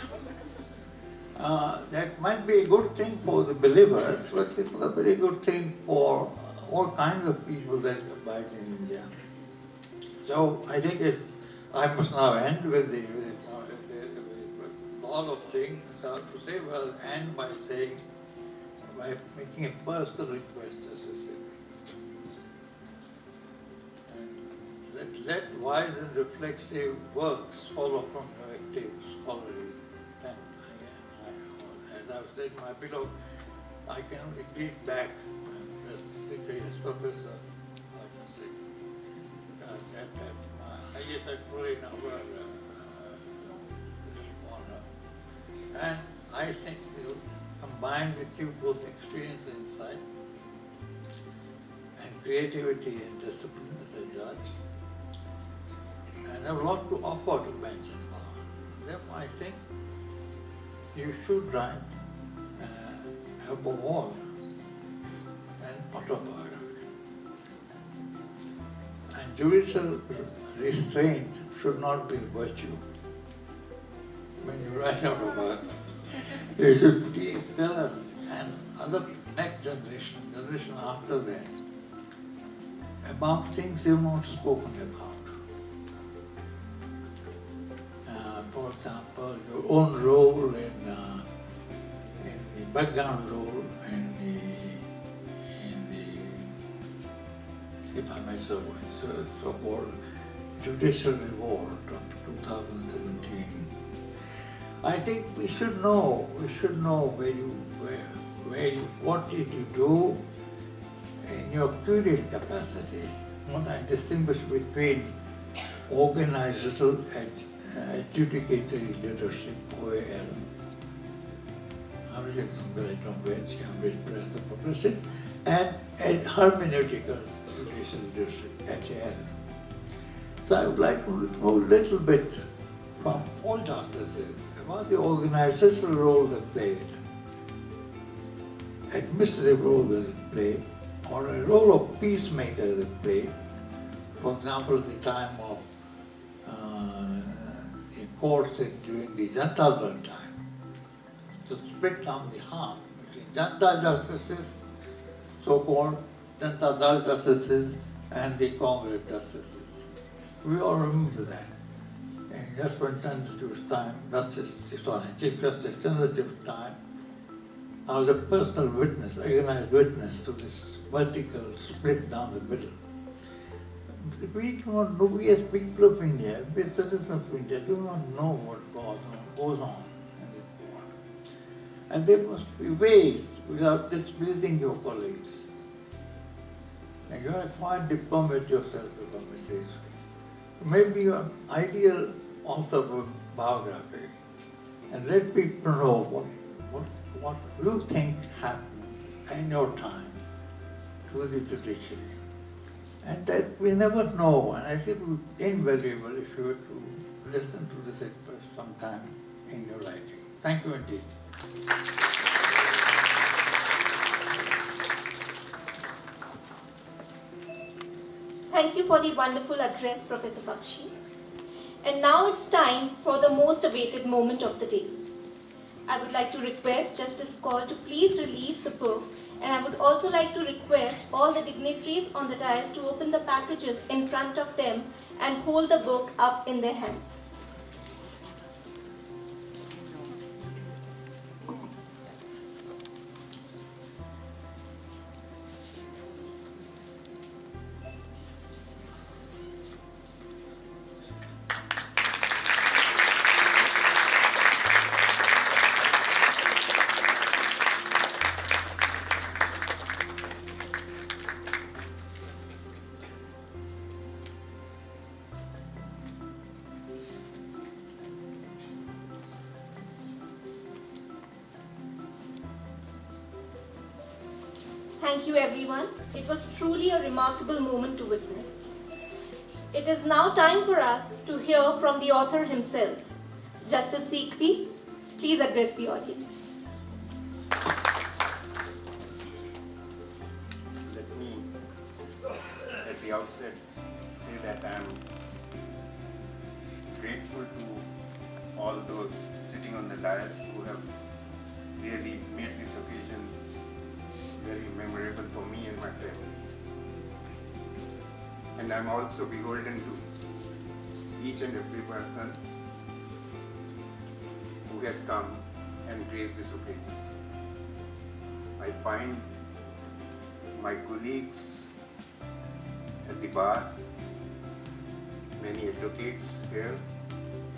That might be a good thing for the believers, but it's not a very good thing for all kinds of people that abide in India. So I think I must now end with the all of things. So to say, well, end by saying, by making a personal request, Justice Sikri. Let wise and reflexive works follow from your active scholarly pen. As I've said, my beloved, I can only greet back Justice Sikri as Professor Justice Sikri. I guess I truly now this honor. And I think combined with you both experience and insight, and creativity and discipline as a judge, and have a lot to offer to bench and bar. Therefore, I think you should write, above all, an autobiography. And judicial restraint should not be a virtue. When you write autobiography, you should please tell us and other next generation after that, about things you've not spoken about. For example, your own role in the background role in the, if I may say, so-called judicial revolt of 2017. I think we should know what did you do in your curated capacity. What I distinguish between organizational adjudicatory leadership, OAL, Cambridge Press and Publishing, and hermeneutical judicial leadership, HAL. So I would like to know a little bit from all justices about the organizational role they played, administrative role they played, or a role of peacemaker they played. For example, at the time of the courts during the Janata Dal time, to split down the half between Janata justices, so-called Janata Dal justices, and the Congress justices. We all remember that. And just when Chandrachud's time, Chief Justice Chandrachud's time, I was a personal witness, organized witness to this vertical split down the middle. We do not know, we as people of India, we as citizens of India, do not know what goes on in this world. And there must be ways without displeasing your colleagues. And you are a fine diplomat yourself, if I may say so. Maybe you are an ideal author of a biography, and let people know what you think happened in your time to the judiciary. And that we never know, and I think it would be invaluable if you were to listen to this sometime in your writing. Thank you indeed. Thank you for the wonderful address, Professor Bakshi. And now it's time for the most awaited moment of the day. I would like to request Justice Kaul to please release the book, and I would also like to request all the dignitaries on the dais to open the packages in front of them and hold the book up in their hands. Thank you, everyone. It was truly a remarkable moment to witness. It is now time for us to hear from the author himself. Justice Sikri, please address the audience. Let me, at the outset, say that I am grateful to all those sitting on the dais who have really made this occasion very memorable for me and my family. And I'm also beholden to each and every person who has come and graced this occasion. I find my colleagues at the bar, many advocates here.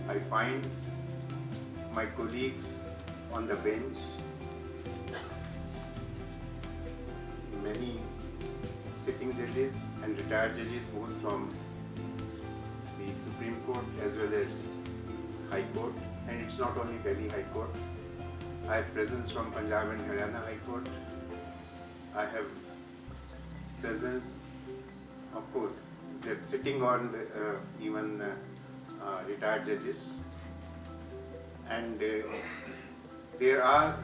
I find my colleagues on the bench, many sitting judges and retired judges, both from the Supreme Court as well as High Court. And it's not only Delhi High Court. I have presence from Punjab and Haryana High Court. I have presence, of course, they're sitting on even retired judges, and there are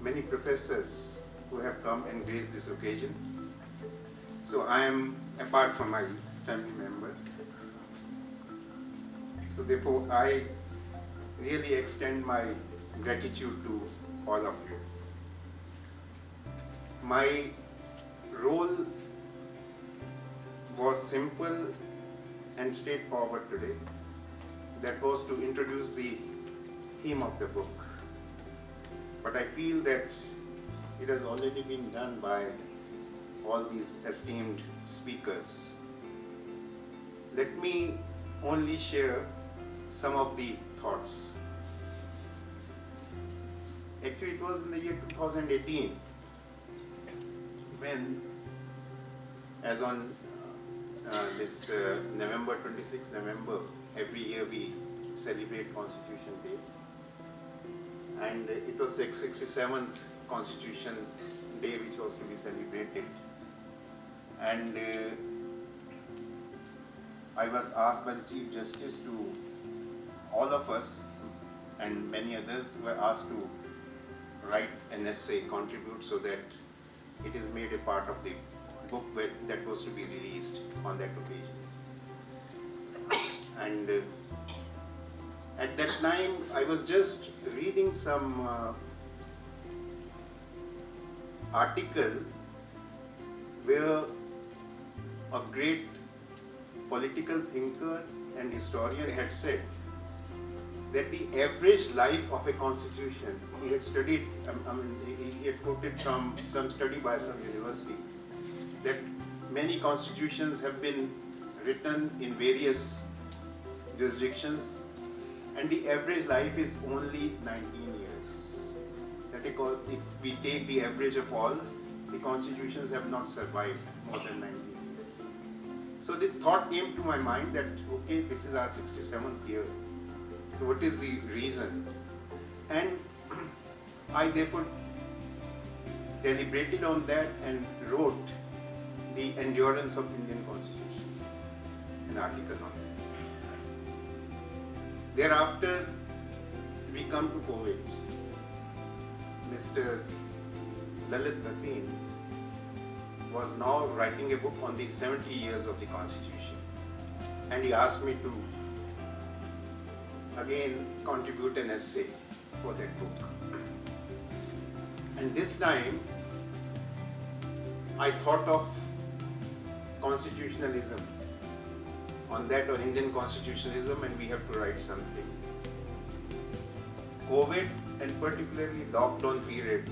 many professors who have come and graced this occasion. So I am, apart from my family members, so therefore I really extend my gratitude to all of you. My role was simple and straightforward today. That was to introduce the theme of the book. But I feel that it has already been done by all these esteemed speakers. Let me only share some of the thoughts. Actually, it was in the year 2018 when, as on this November 26th November, every year we celebrate Constitution Day. And it was the 67th Constitution Day which was to be celebrated. And I was asked by the Chief Justice to, all of us and many others were asked to write an essay, contribute, so that it is made a part of the book that was to be released on that occasion. And at that time, I was just reading some article where a great political thinker and historian had said that the average life of a constitution, he had studied, he had quoted from some study by some university, that many constitutions have been written in various jurisdictions, and the average life is only 19 years. That if we take the average of all, the constitutions have not survived more than 19 years. So the thought came to my mind that, okay, this is our 67th year. So what is the reason? And I therefore deliberated on that and wrote The Endurance of Indian Constitution, an article on it. Thereafter, we come to COVID. Mr. Lalit Bhasin was now writing a book on the 70 years of the Constitution. And he asked me to again contribute an essay for that book. And this time, I thought of constitutionalism, on that, or Indian constitutionalism, and we have to write something. COVID and particularly lockdown period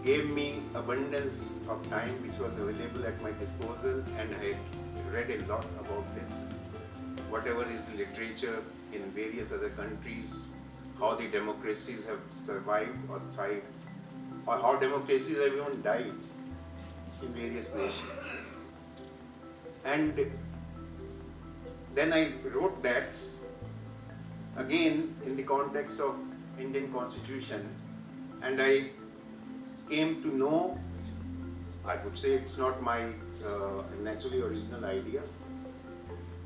gave me abundance of time which was available at my disposal, and I had read a lot about this. Whatever is the literature in various other countries, how the democracies have survived or thrived, or how democracies have even died in various nations. And then I wrote that again in the context of Indian Constitution, and I came to know, I would say it's not my naturally original idea,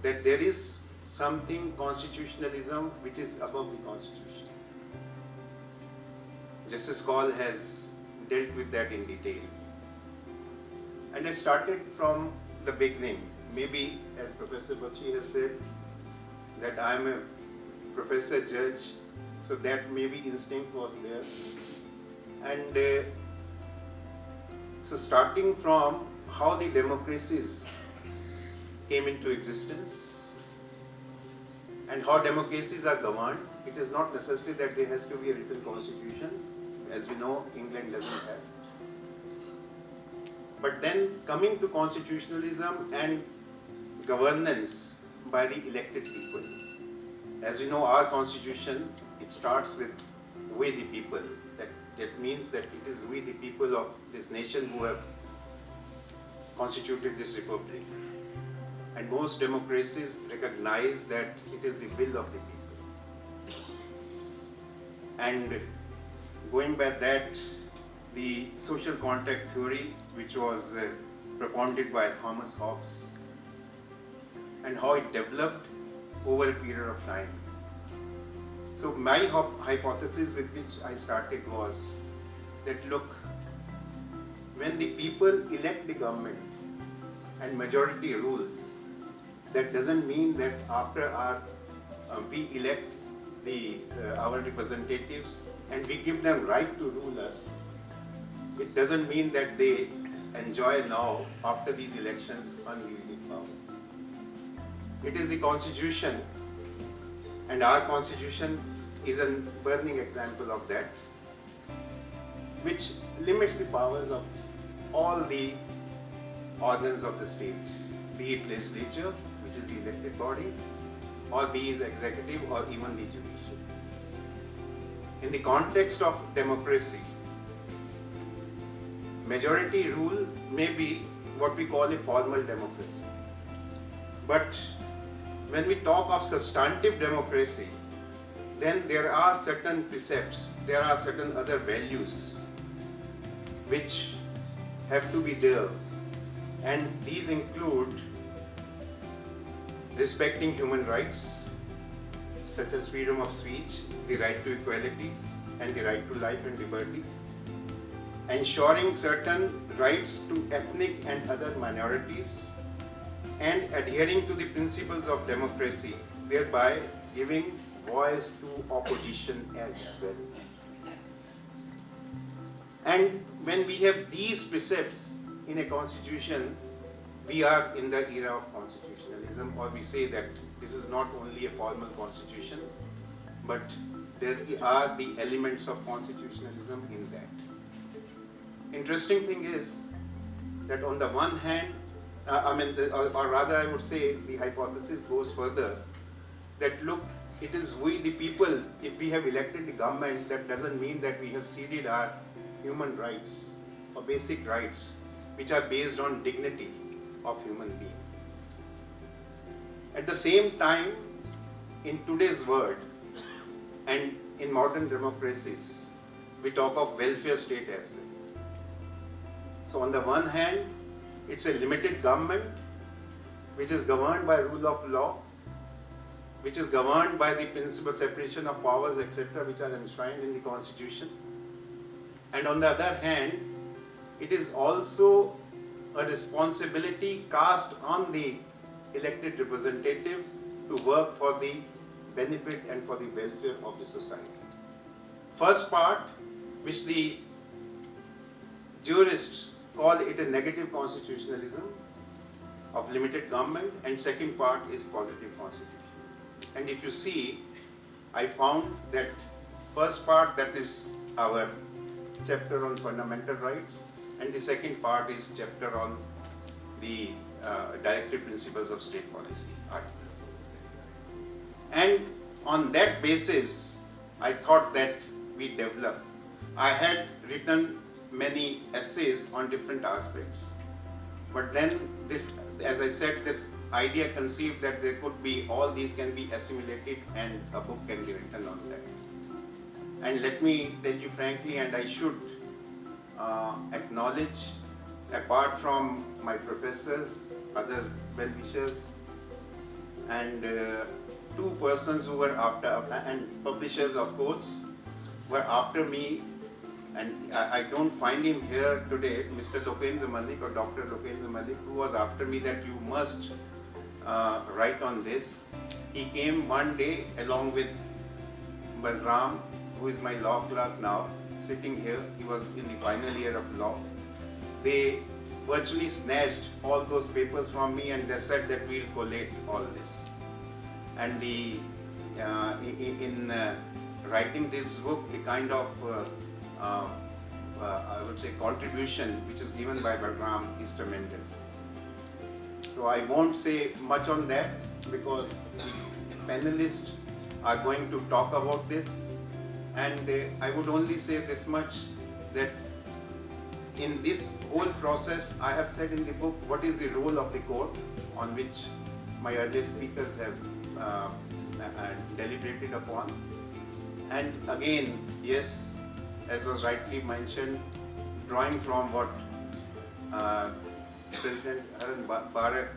that there is something constitutionalism which is above the Constitution. Justice Kaul has dealt with that in detail. And I started from the beginning. Maybe, as Professor Bakshi has said, that I am a professor judge, so that maybe instinct was there. And so starting from how the democracies came into existence and how democracies are governed, it is not necessary that there has to be a written constitution. As we know, England doesn't have. But then coming to constitutionalism and governance by the elected people. As we know, our constitution, it starts with we the people. That means that it is we the people of this nation who have constituted this republic. And most democracies recognize that it is the will of the people. And going by that, the social contract theory, which was propounded by Thomas Hobbes, and how it developed over a period of time. So my hypothesis with which I started was that look, when the people elect the government and majority rules, that doesn't mean that after we elect our representatives and we give them right to rule us, it doesn't mean that they enjoy now, after these elections, unwielding power. It is the Constitution, and our Constitution is a burning example of that, which limits the powers of all the organs of the state, be it legislature, which is the elected body, or be it executive, or even the judiciary. In the context of democracy, majority rule may be what we call a formal democracy. But when we talk of substantive democracy, then there are certain precepts, there are certain other values which have to be there. And these include respecting human rights, such as freedom of speech, the right to equality, and the right to life and liberty, ensuring certain rights to ethnic and other minorities, and adhering to the principles of democracy, thereby giving voice to opposition as well. And when we have these precepts in a constitution, we are in the era of constitutionalism, or we say that this is not only a formal constitution, but there are the elements of constitutionalism in that. Interesting thing is that on the one hand, or rather I would say the hypothesis goes further, that look, it is we the people, if we have elected the government, that doesn't mean that we have ceded our human rights or basic rights, which are based on dignity of human being. At the same time, in today's world and in modern democracies, we talk of welfare state as well. So on the one hand, it's a limited government which is governed by rule of law, which is governed by the principal separation of powers, etc., which are enshrined in the Constitution. And on the other hand, it is also a responsibility cast on the elected representative to work for the benefit and for the welfare of the society. First part, which the jurists call it a negative constitutionalism of limited government, and second part is positive constitutionalism. And if you see, I found that first part, that is our chapter on fundamental rights, and the second part is chapter on the directive principles of state policy article. And on that basis, I thought that we develop. I had written many essays on different aspects, but then this, as I said, this idea conceived that there could be, all these can be assimilated and a book can be written on that. And let me tell you frankly, and I should acknowledge, apart from my professors, other well-wishers, and two persons who were after, and publishers of course, were after me, and I don't find him here today, Mr. Lokendra Malik or Dr. Lokendra Malik, who was after me that you must write on this. He came one day along with Balram, who is my law clerk now, sitting here. He was in the final year of law. They virtually snatched all those papers from me and they said that we'll collate all this. And in writing this book, the kind of I would say contribution which is given by Balram is tremendous. So I won't say much on that because the panelists are going to talk about this, and I would only say this much, that in this whole process I have said in the book what is the role of the court, on which my earlier speakers have deliberated upon. And again, yes, as was rightly mentioned, drawing from what President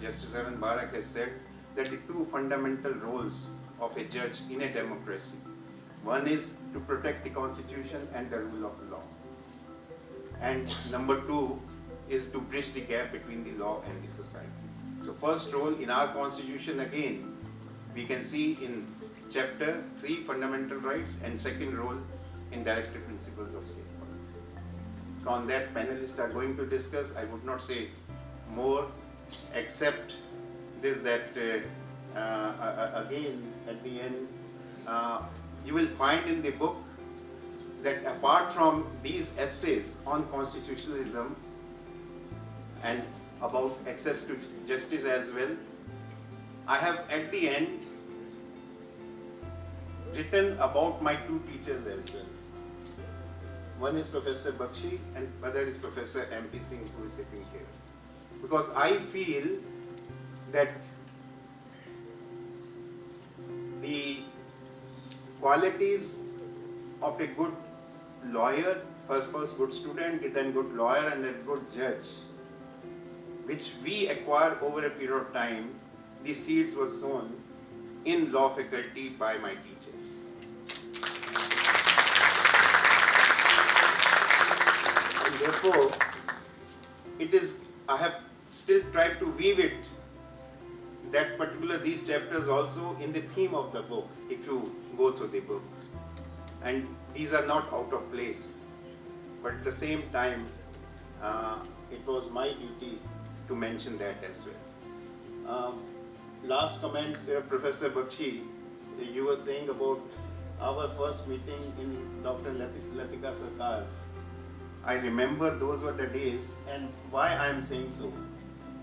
Justice Aaron Barak has said, that the two fundamental roles of a judge in a democracy. One is to protect the Constitution and the rule of law. And number two is to bridge the gap between the law and the society. So first role in our Constitution, again, we can see in Chapter 3, Fundamental Rights, and second role in Directive Principles of State Policy. So on that, panelists are going to discuss. I would not say more, except this, that again, at the end, you will find in the book that apart from these essays on constitutionalism and about access to justice as well, I have at the end written about my two teachers as well. One is Professor Bakshi and other is Professor M.P. Singh, who is sitting here. Because I feel that the qualities of a good lawyer, first good student, then good lawyer and a good judge, which we acquire over a period of time, the seeds were sown in law faculty by my teachers. And therefore, I have still tried to weave it, these chapters also in the theme of the book, if you go through the book. And these are not out of place, but at the same time, it was my duty to mention that as well. Last comment, Professor Bakshi, you were saying about our first meeting in Dr. Latika Sarkar's. I remember those were the days, and why I am saying so.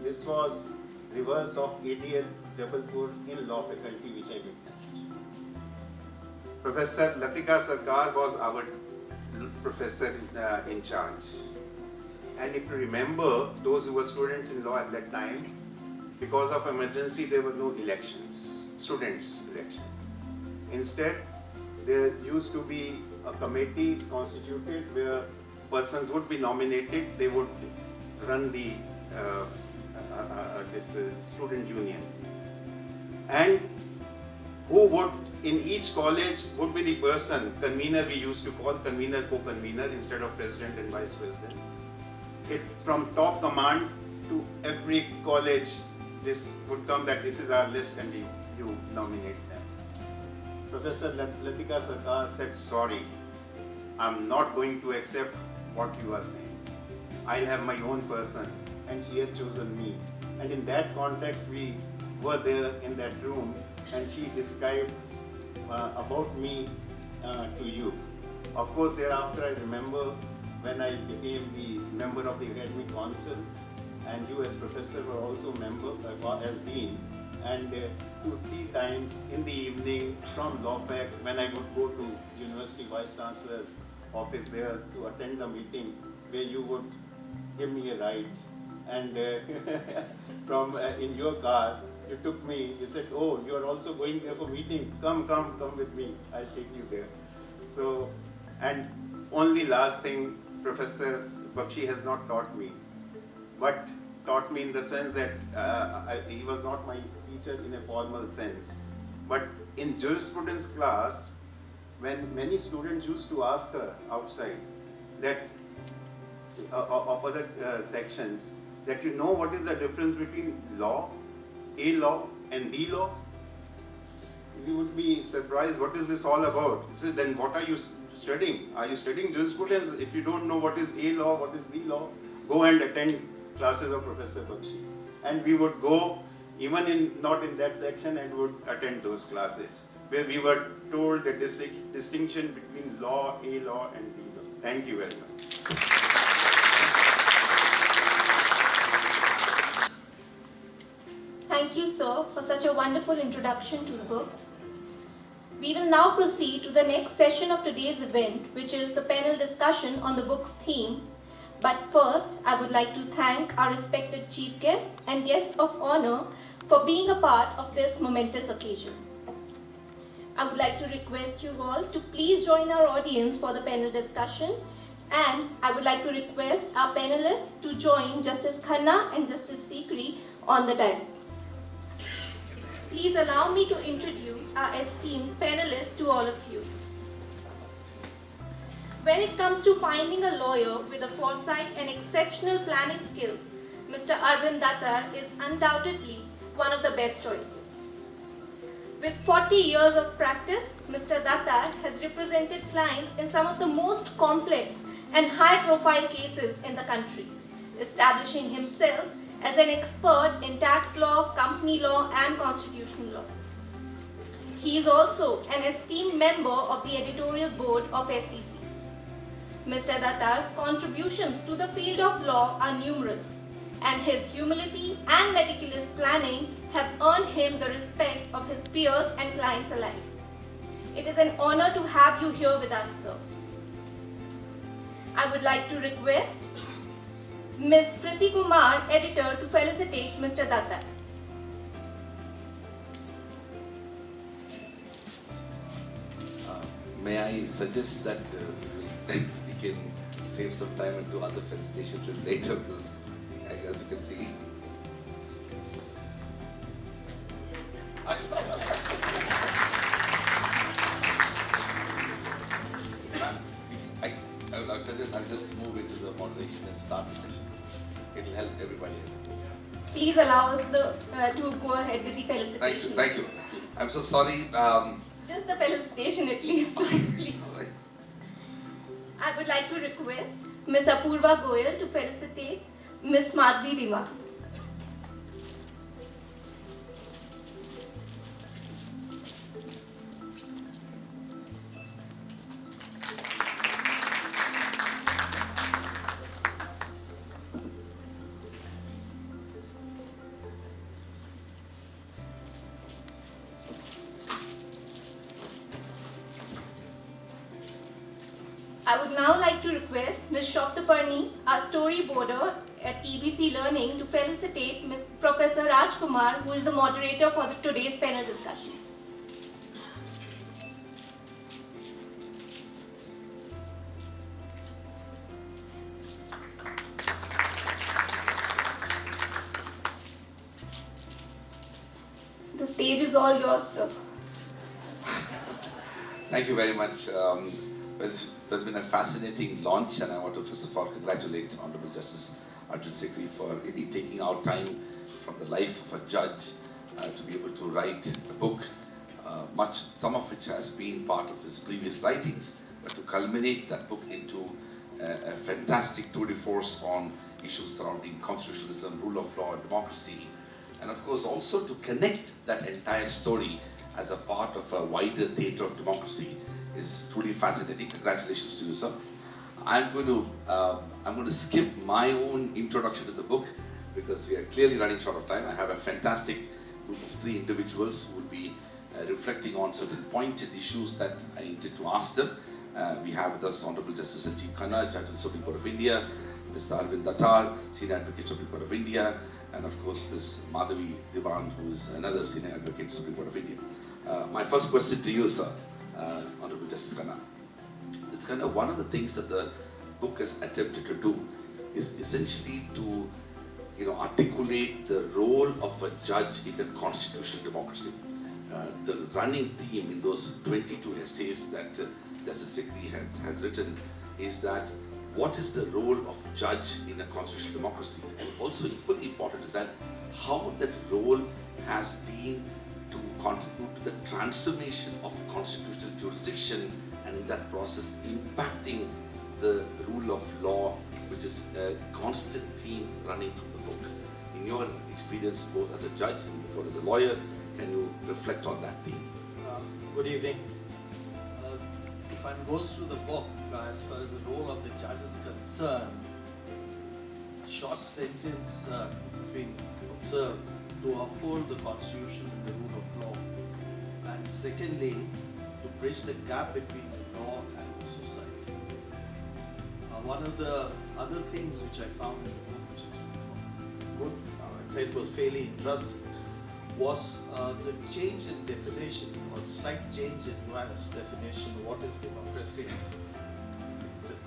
This was reverse of ADL Jabalpur in law faculty, which I witnessed. Professor Latika Sarkar was our professor in charge. And if you remember, those who were students in law at that time, because of emergency, there were no elections, students' election. Instead, there used to be a committee constituted where persons would be nominated, they would run the student union. And who would, in each college, would be the person, convener we used to call, convener, co-convener, instead of president and vice president. From top command to every college, this would come that this is our list and you nominate them. Professor Latika Sarkar said, sorry, I'm not going to accept what you are saying. I'll have my own person, and she has chosen me. And in that context, we were there in that room, and she described about me to you. Of course, thereafter, I remember when I became the member of the academic council, and you as professor were also member, as dean, and 2-3 times in the evening from law fac, when I would go to university vice chancellor's office there to attend the meeting, where you would give me a ride, and from in your car, you took me, you said, oh, you are also going there for meeting, come with me, I'll take you there. So, and only last thing, Professor Bakshi has not taught me, but taught me in the sense that he was not my teacher in a formal sense. But in jurisprudence class, when many students used to ask her outside that of other sections, that you know what is the difference between law, a law and the law, you would be surprised, what is this all about? So then what are you studying? Are you studying jurisprudence? If you don't know what is a law, what is the law, go and attend classes of Professor Bakshi. And we would go, even not in that section, and would attend those classes, where we were told the distinction between law, a law and the law. Thank you very much. Thank you, sir, for such a wonderful introduction to the book. We will now proceed to the next session of today's event, which is the panel discussion on the book's theme. But first, I would like to thank our respected chief guest and guests of honor for being a part of this momentous occasion. I would like to request you all to please join our audience for the panel discussion And I would like to request our panelists to join Justice Khanna and Justice Sikri on the dais. Please allow me to introduce our esteemed panelists to all of you. When it comes to finding a lawyer with a foresight and exceptional planning skills, Mr. Arvind Dattar is undoubtedly one of the best choices. With 40 years of practice, Mr. Dattar has represented clients in some of the most complex and high-profile cases in the country, establishing himself as an expert in tax law, company law, and constitutional law. He is also an esteemed member of the editorial board of SEC. Mr. Dattar's contributions to the field of law are numerous, and his humility and meticulous planning have earned him the respect of his peers and clients alike. It is an honor to have you here with us, sir. I would like to request Ms. Priti Kumar, editor, to felicitate Mr. Dattar. May I suggest that we can save some time and do other felicitations later, because as you can see, I would suggest I'll just move into the moderation and start the session. It will help everybody, I suppose. Please allow us to go ahead with the felicitation. Thank you. I'm so sorry. Just the felicitation at least, please. All right. I would like to request Ms. Apurva Goyal to felicitate Ms. Madhuri Dima. I would now like to request Ms. Shoptaparni, our storyboarder at EBC Learning, to felicitate Ms. Professor Rajkumar, who is the moderator for today's panel discussion. The stage is all yours, sir. Thank you very much. It's been a fascinating launch, and I want to first of all congratulate Honorable Justice Sikri for really taking out time from the life of a judge to be able to write a book, some of which has been part of his previous writings, but to culminate that book into a fantastic tour de force on issues surrounding constitutionalism, rule of law, and democracy, and of course also to connect that entire story as a part of a wider theatre of democracy is truly fascinating. Congratulations to you, sir. I'm going to skip my own introduction to the book because we are clearly running short of time. I have a fantastic group of 3 individuals who will be reflecting on certain pointed issues that I intend to ask them. We have with us Honorable Justice Sanjay Kishan Kaul, Judge of the Supreme Court of India, Mr. Arvind Dattar, Senior Advocate, Supreme Court of India, and of course Ms. Madhuri Dima, who is another Senior Advocate, Supreme Court of India. My first question to you, sir, Honorable Justice Khanna. It's kind of one of the things that the book has attempted to do is essentially to articulate the role of a judge in a constitutional democracy. The running theme in those 22 essays that Justice Sikri has written is that what is the role of judge in a constitutional democracy? And also equally important is that how that role has been to contribute to the transformation of constitutional jurisdiction, and in that process impacting the rule of law, which is a constant theme running through the book. In your experience, both as a judge and before as a lawyer, can you reflect on that theme? Good evening. If one goes through the book, as far as the role of the judge is concerned, short sentence has been observed to uphold the constitution and the rule of law, and secondly, to bridge the gap between the law and the society. One of the other things which I found in the book, which is good, I felt was fairly interesting, was the change in definition, or slight change in nuanced definition of what is democracy.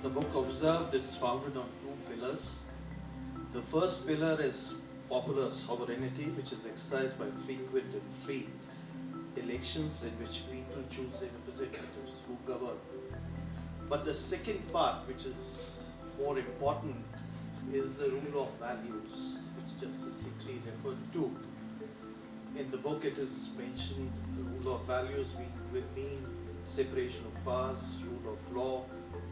The the book observed it's founded on two pillars. The first pillar is popular sovereignty, which is exercised by frequent and free elections in which people choose their representatives who govern. But the second part, which is more important, is the rule of values, which Justice Sikri referred to. In the book it is mentioned the rule of values will mean separation of powers, rule of law,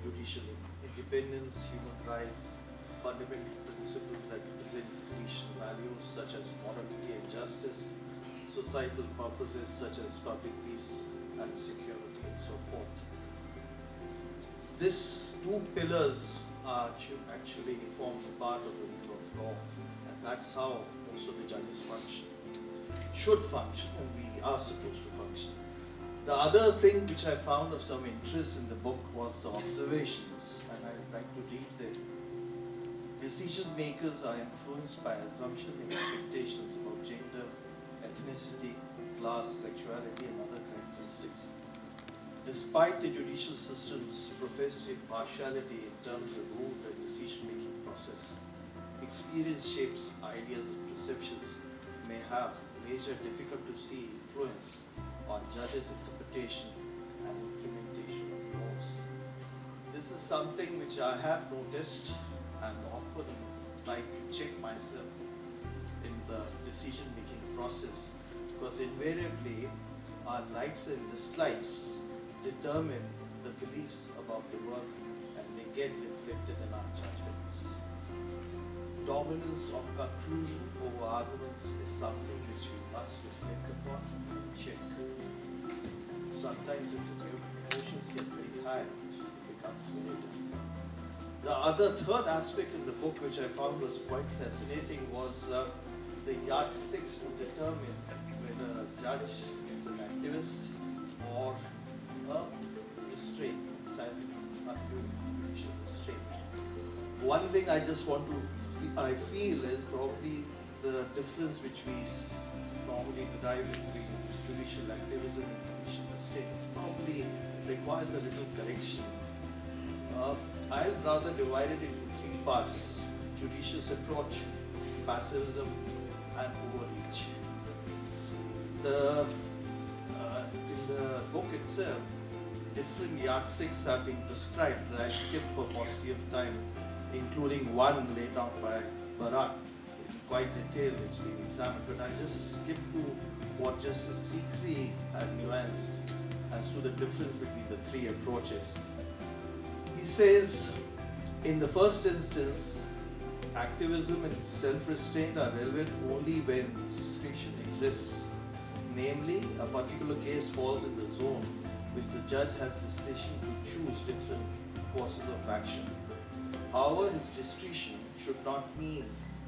judicial independence, human rights, fundamental principles that represent judicial values such as morality and justice, societal purposes such as public peace and security, and so forth. These two pillars are actually form part of the rule of law, and that's how also the judges function, should function, and we are supposed to function. The other thing which I found of some interest in the book was the observations, and I'd like to read them. Decision makers are influenced by assumptions and expectations about gender, ethnicity, class, sexuality, and other characteristics. Despite the judicial system's professed impartiality in terms of rule and decision-making process, experience shapes ideas and perceptions may have major difficult-to-see influence on judges' interpretation and implementation of laws. This is something which I have noticed and often try to check myself in the decision-making process, because invariably our likes and dislikes determine the beliefs about the work, and they get reflected in our judgments. Dominance of conclusion over arguments is something which we must reflect upon and check. Sometimes if the emotions get very high, it becomes very difficult. The third aspect in the book which I found was quite fascinating was the yardsticks to determine whether a judge is an activist or a restraint, exercises undue judicial restraint. One thing I just want to, I feel is probably the difference which we normally derive between judicial activism and judicial restraint probably requires a little correction. I'll rather divide it into three parts: judicious approach, passivism, and overreach. In the book itself, different yardsticks have been prescribed that I skip for paucity of time, including one laid out by Barak. In quite detail it's been examined, but I just skip to what Justice Sikri had nuanced as to the difference between the three approaches. He says, in the first instance, activism and self-restraint are relevant only when discretion exists. Namely, a particular case falls in the zone which the judge has discretion to choose different courses of action. However, his discretion should not mean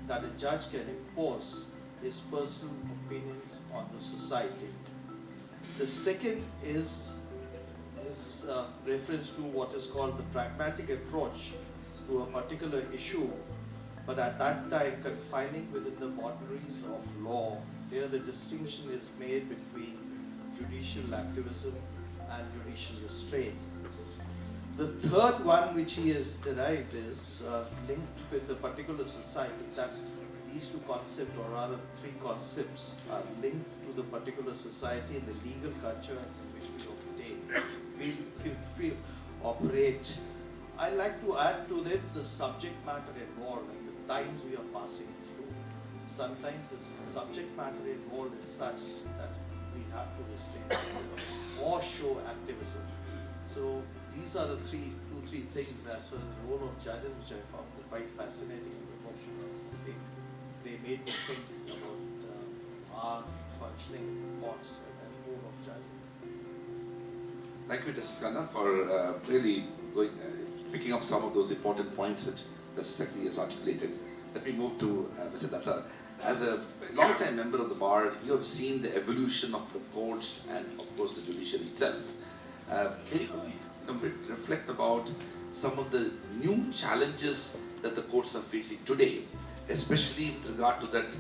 that a judge can impose his personal opinions on the society. The second is reference to what is called the pragmatic approach to a particular issue, but at that time confining within the boundaries of law. Here the distinction is made between judicial activism and judicial restraint. The third one which he has derived is linked with the particular society, that these two concepts, or rather three concepts, are linked to the particular society and the legal culture in which we operate. I like to add to this the subject matter involved and the times we are passing through. Sometimes the subject matter involved is such that we have to restrain ourselves or show activism. So these are the three things as far as the role of judges, which I found quite fascinating in the book. They made me think about our functioning courts and the role of judges. Thank you, Justice Khanna, for really picking up some of those important points which Justice Sikri has articulated. Let me move to Mr. Datta. As a long-time member of the bar, you have seen the evolution of the courts and, of course, the judiciary itself. Can you reflect about some of the new challenges that the courts are facing today, especially with regard to that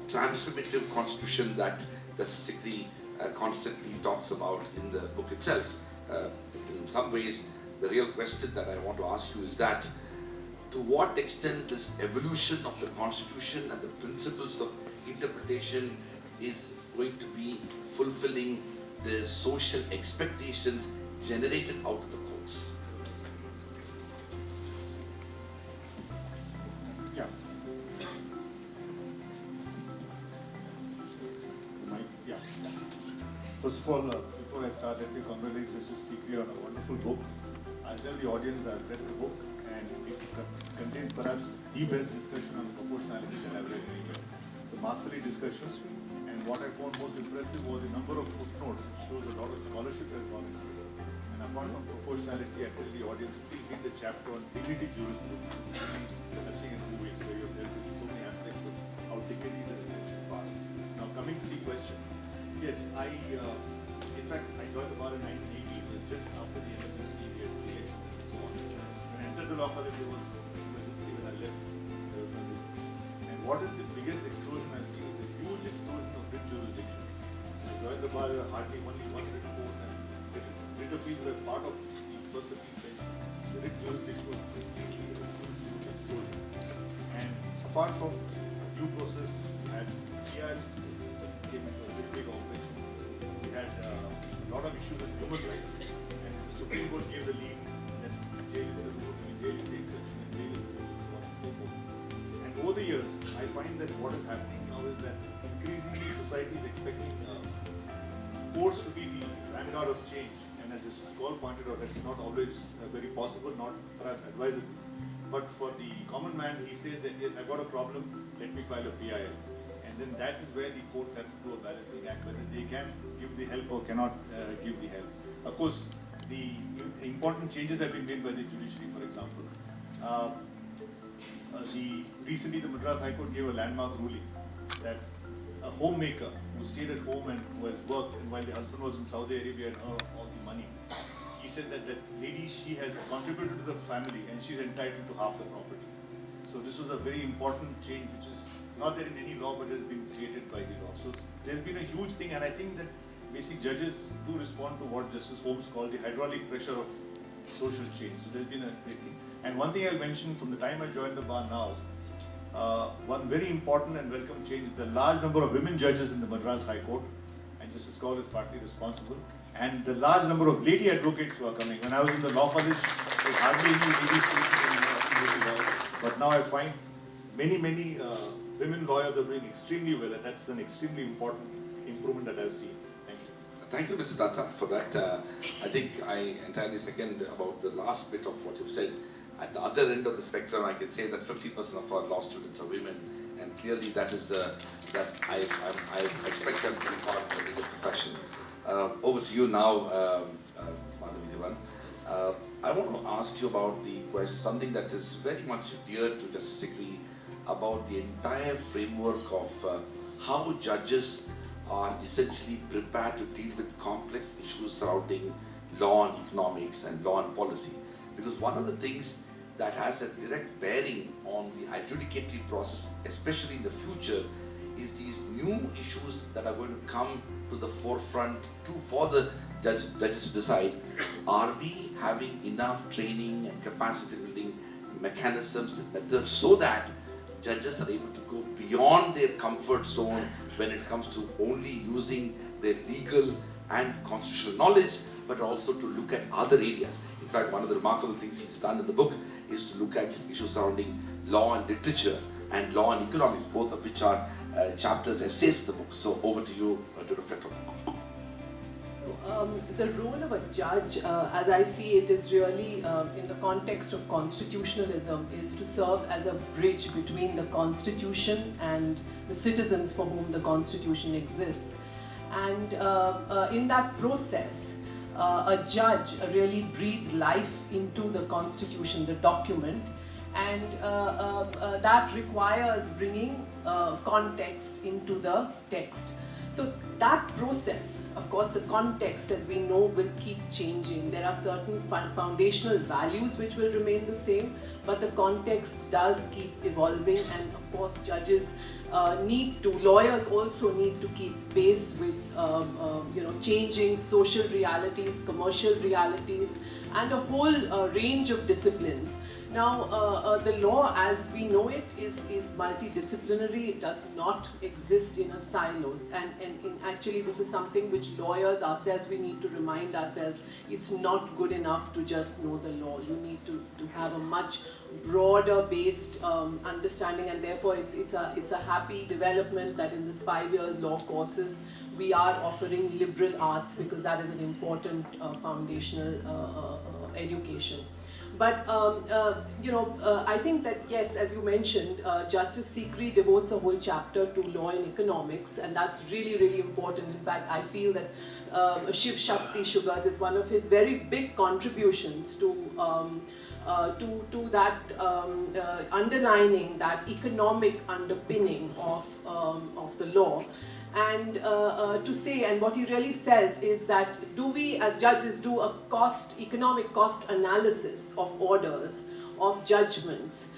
transformative constitution that Justice Sikri constantly talks about in the book itself? In some ways, the real question that I want to ask you is that to what extent this evolution of the Constitution and the principles of interpretation is going to be fulfilling the social expectations generated out of the courts? Yeah. Yeah. First of all, before I start, let me congratulate Justice Sikri on a wonderful book. I'll tell the audience I've read the book and it contains perhaps the best discussion on proportionality that I've read anywhere. It's a masterly discussion, and what I found most impressive was the number of footnotes, which shows a lot of scholarship has gone into it. And apart from proportionality, I tell the audience, please read the chapter on dignity jurisprudence. It's really touching and moving, where you have dealt with so many aspects of how dignity is an essential part. Now, coming to the question, yes, in fact, I joined the bar in 1980. It was just after the NFUC, we had the election and so on. When I entered the law college, there was emergency. When I left, there was no business. And what is the biggest explosion I've seen is the huge explosion of writ jurisdiction. When I joined the bar, there were hardly only one writ court, and writ appeals were part of the first appeal bench. The writ jurisdiction was completely a huge explosion. And apart from due process, we had PIL system came into a big operation. We had a lot of issues with human rights, and the Supreme Court gave the lead that jail is the rule, jail is the exception, and jail is the rule, so on and so forth. And over the years, I find that what is happening now is that increasingly society is expecting courts to be the vanguard of change. And as Justice Kaul pointed out, that's not always very possible, not perhaps advisable. But for the common man, he says that yes, I've got a problem, let me file a PIL. And then that is where the courts have to do a balancing act, whether they can give the help or cannot give the help. Of course, the important changes have been made by the judiciary, for example. Recently the Madras High Court gave a landmark ruling that a homemaker who stayed at home and who has worked, and while the husband was in Saudi Arabia and earned all the money, he said that that lady, she has contributed to the family and she's entitled to half the property. So this was a very important change, which is not there in any law, but it has been created by the law. So there's been a huge thing, and I think that basic judges do respond to what Justice Holmes called the hydraulic pressure of social change. So there's been a great thing. And one thing I'll mention, from the time I joined the bar now, one very important and welcome change is the large number of women judges in the Madras High Court, and Justice Kaul is partly responsible, and the large number of lady advocates who are coming. When I was in the law college, there was hardly any lady students in law, but now I find many women lawyers are doing extremely well, and that's an extremely important improvement that I've seen. Thank you. Thank you, Mr. Datta, for that. I think I entirely second about the last bit of what you've said. At the other end of the spectrum, I can say that 50% of our law students are women, and clearly that is that I expect them to be part of the legal profession. Over to you now, Madhavi Devan. I want to ask you about the question, something that is very much dear to Justice Sikri, about the entire framework of how judges are essentially prepared to deal with complex issues surrounding law and economics and law and policy. Because one of the things that has a direct bearing on the adjudicatory process, especially in the future, is these new issues that are going to come to the forefront for the judges to decide. Are we having enough training and capacity building mechanisms and methods so that judges are able to go beyond their comfort zone when it comes to only using their legal and constitutional knowledge, but also to look at other areas. In fact, one of the remarkable things he's done in the book is to look at issues surrounding law and literature and law and economics, both of which are chapters, essays in the book. So over to you to reflect on that. So the role of a judge, as I see it, is really in the context of constitutionalism, is to serve as a bridge between the constitution and the citizens for whom the constitution exists. And in that process, a judge really breathes life into the constitution, the document, and that requires bringing context into the text. So that process, of course, the context, as we know, will keep changing. There are certain foundational values which will remain the same, but the context does keep evolving, and of course judges lawyers also need to keep pace with changing social realities, commercial realities, and a whole range of disciplines. Now, the law as we know it is multidisciplinary. It does not exist in a silos. And actually, this is something which lawyers ourselves, we need to remind ourselves, it's not good enough to just know the law. You need to have a much broader based understanding, and therefore it's a happy development that in this 5-year law courses, we are offering liberal arts, because that is an important foundational education. But I think that yes, as you mentioned, Justice Sikri devotes a whole chapter to law and economics, and that's really, really important. In fact, I feel that Shiv Shakti Shugat is one of his very big contributions to that underlining that economic underpinning of the law. And to say, and what he really says is that, do we as judges do a economic cost analysis of orders, of judgments?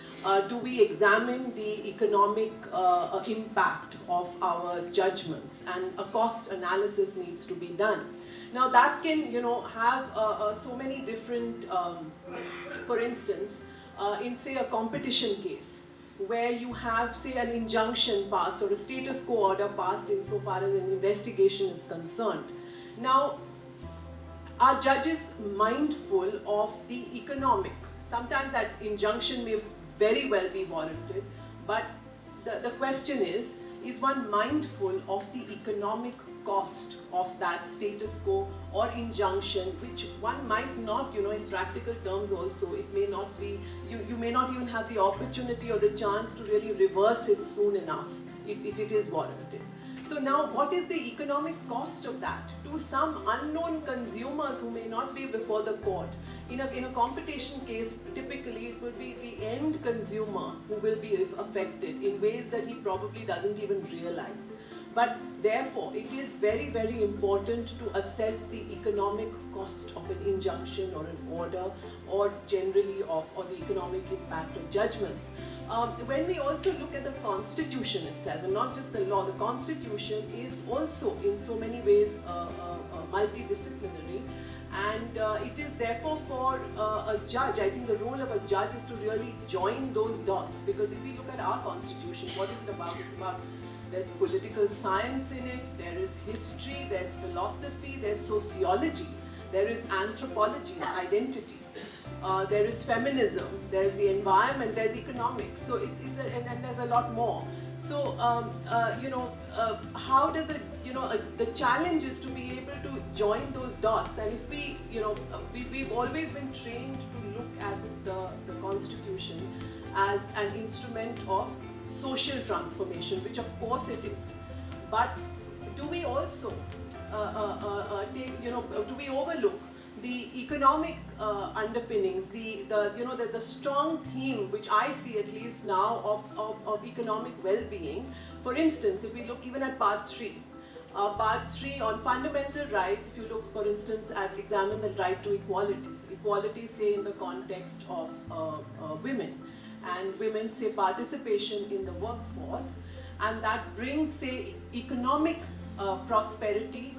Do we examine the economic impact of our judgments? And a cost analysis needs to be done. Now that can, have so many different, for instance, in say a competition case, where you have, say, an injunction passed or a status quo order passed insofar as an investigation is concerned. Now, are judges mindful of the economic? Sometimes that injunction may very well be warranted, but the question is one mindful of the economic cost of that status quo or injunction, which one might not, in practical terms also, it may not be, you may not even have the opportunity or the chance to really reverse it soon enough if it is warranted. So now, what is the economic cost of that to some unknown consumers who may not be before the court? In a competition case, typically it will be the end consumer who will be affected in ways that he probably doesn't even realize. But therefore, it is very, very important to assess the economic cost of an injunction or an order, or generally or the economic impact of judgments. When we also look at the Constitution itself, and not just the law, the Constitution is also in so many ways multidisciplinary. And it is therefore for a judge, I think the role of a judge is to really join those dots. Because if we look at our Constitution, what is it about? It's about, there's political science in it, there is history, there's philosophy, there's sociology, there is anthropology, identity, there is feminism, there's the environment, there's economics. So and there's a lot more. So, how does it, the challenge is to be able to join those dots. And if we, we've always been trained to look at the Constitution as an instrument of social transformation, which of course it is. But do we also do we overlook the economic underpinnings, the strong theme, which I see at least now of economic well-being? For instance, if we look even at Part 3, Part 3 on fundamental rights, if you look, for instance, examine the right to equality, say in the context of women, and women, say, participation in the workforce, and that brings, say, economic prosperity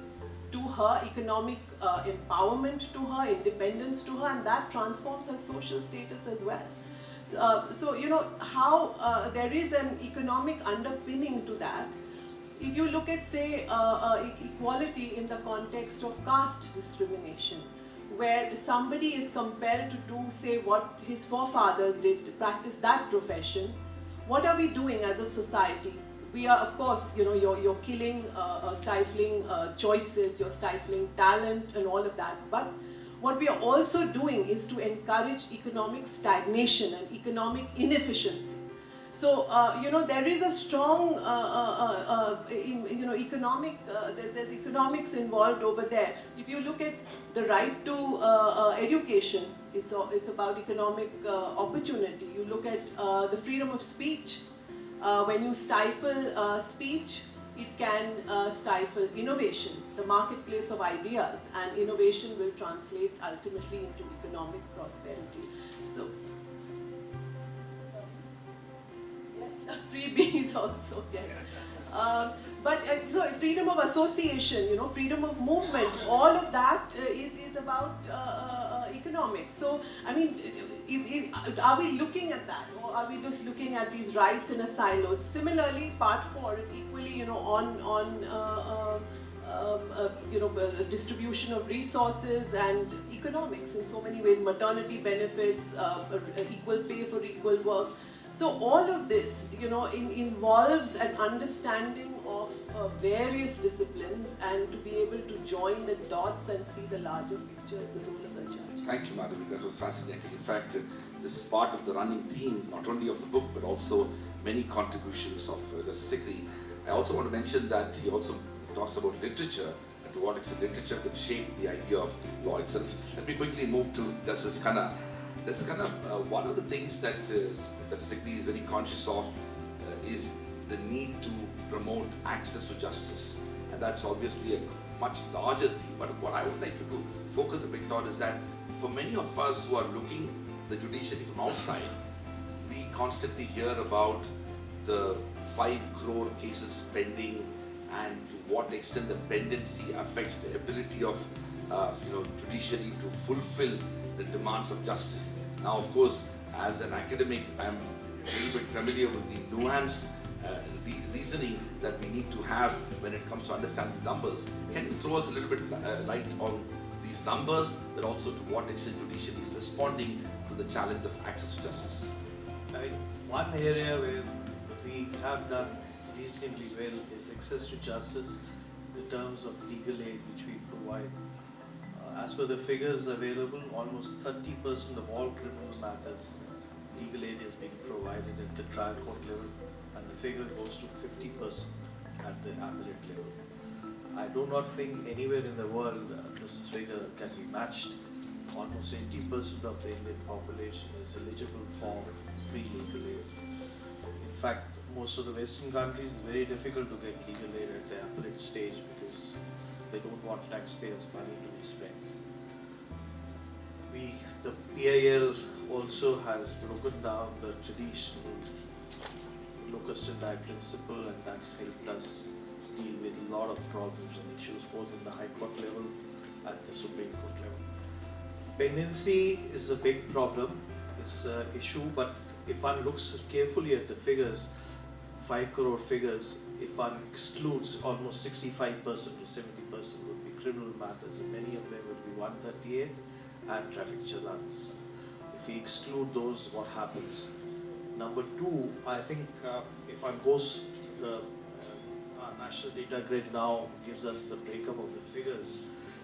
to her, economic empowerment to her, independence to her, and that transforms her social status as well. So how there is an economic underpinning to that. If you look at, say, equality in the context of caste discrimination, where somebody is compelled to do, say, what his forefathers did, to practice that profession, what are we doing as a society? We are, of course, you're killing, stifling choices, you're stifling talent and all of that. But what we are also doing is to encourage economic stagnation and economic inefficiency. So, there is a strong, economic, there's economics involved over there. If you look at the right to education, it's about economic opportunity. You look at the freedom of speech. When you stifle speech, it can stifle innovation, the marketplace of ideas, and innovation will translate ultimately into economic prosperity. So, yes, freebies also, yes. But so freedom of association, freedom of movement, all of that is about economics. So, I mean, are we looking at that, or are we just looking at these rights in a silo? Similarly, part 4 is equally, distribution of resources and economics in so many ways, maternity benefits, equal pay for equal work. So all of this, involves an understanding of various disciplines, and to be able to join the dots and see the larger picture, the role of the judge. Thank you, Madhavi. That was fascinating. In fact, this is part of the running theme, not only of the book, but also many contributions of Justice Sikri. I also want to mention that he also talks about literature, and to what extent literature can shape the idea of law itself. Let me quickly move to Justice Khanna. Justice Khanna, one of the things that Sikri is very conscious of is the need to promote access to justice. And that's obviously a much larger theme. But what I would like you to focus a bit on is that for many of us who are looking the judiciary from outside, we constantly hear about the 5 crore cases pending, and to what extent the pendency affects the ability of judiciary to fulfill the demands of justice. Now, of course, as an academic, I'm a little bit familiar with the nuanced reasoning that we need to have when it comes to understanding numbers. Can you throw us a little bit light on these numbers, but also to what extent judiciary is responding to the challenge of access to justice? I mean, one area where we have done reasonably well is access to justice in terms of legal aid which we provide. As per the figures available, almost 30% of all criminal matters, legal aid is being provided at the trial court level, and the figure goes to 50% at the appellate level. I do not think anywhere in the world this figure can be matched. Almost 80% of the Indian population is eligible for free legal aid. In fact, most of the Western countries, it's very difficult to get legal aid at the appellate stage because they don't want taxpayers' money to be spent. The PIL also has broken down the traditional locus standi principle, and that's helped us deal with a lot of problems and issues both in the High Court level and the Supreme Court level. Pendency is a big problem, it's an issue, but if one looks carefully at the figures, 5 crore figures, if one excludes almost 65% to 70% would be criminal matters, and many of them would be 138 and traffic challans. If we exclude those, what happens? Number 2, I think if one goes, our national data grid now gives us a breakup of the figures,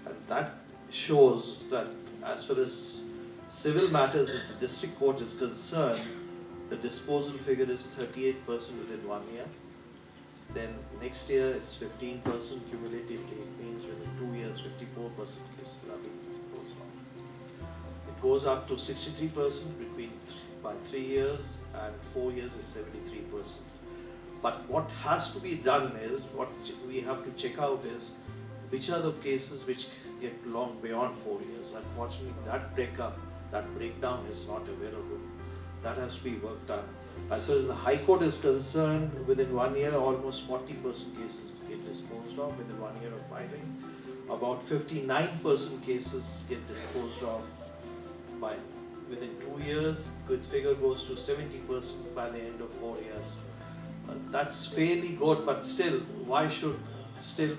and that shows that as far as civil matters at the district court is concerned, the disposal figure is 38% within 1 year. Then next year it's 15% cumulatively. It means within 2 years 54% cases are being disposed of. It goes up to 63% by 3 years, and 4 years is 73%. But what has to be done is, what we have to check out is, which are the cases which get prolonged beyond 4 years. Unfortunately, that breakdown is not available. That has to be worked out. As far as the High Court is concerned, within 1 year, almost 40% cases get disposed of within 1 year of filing. About 59% cases get disposed of within 2 years. Good figure goes to 70% by the end of 4 years. That's fairly good, but still, why should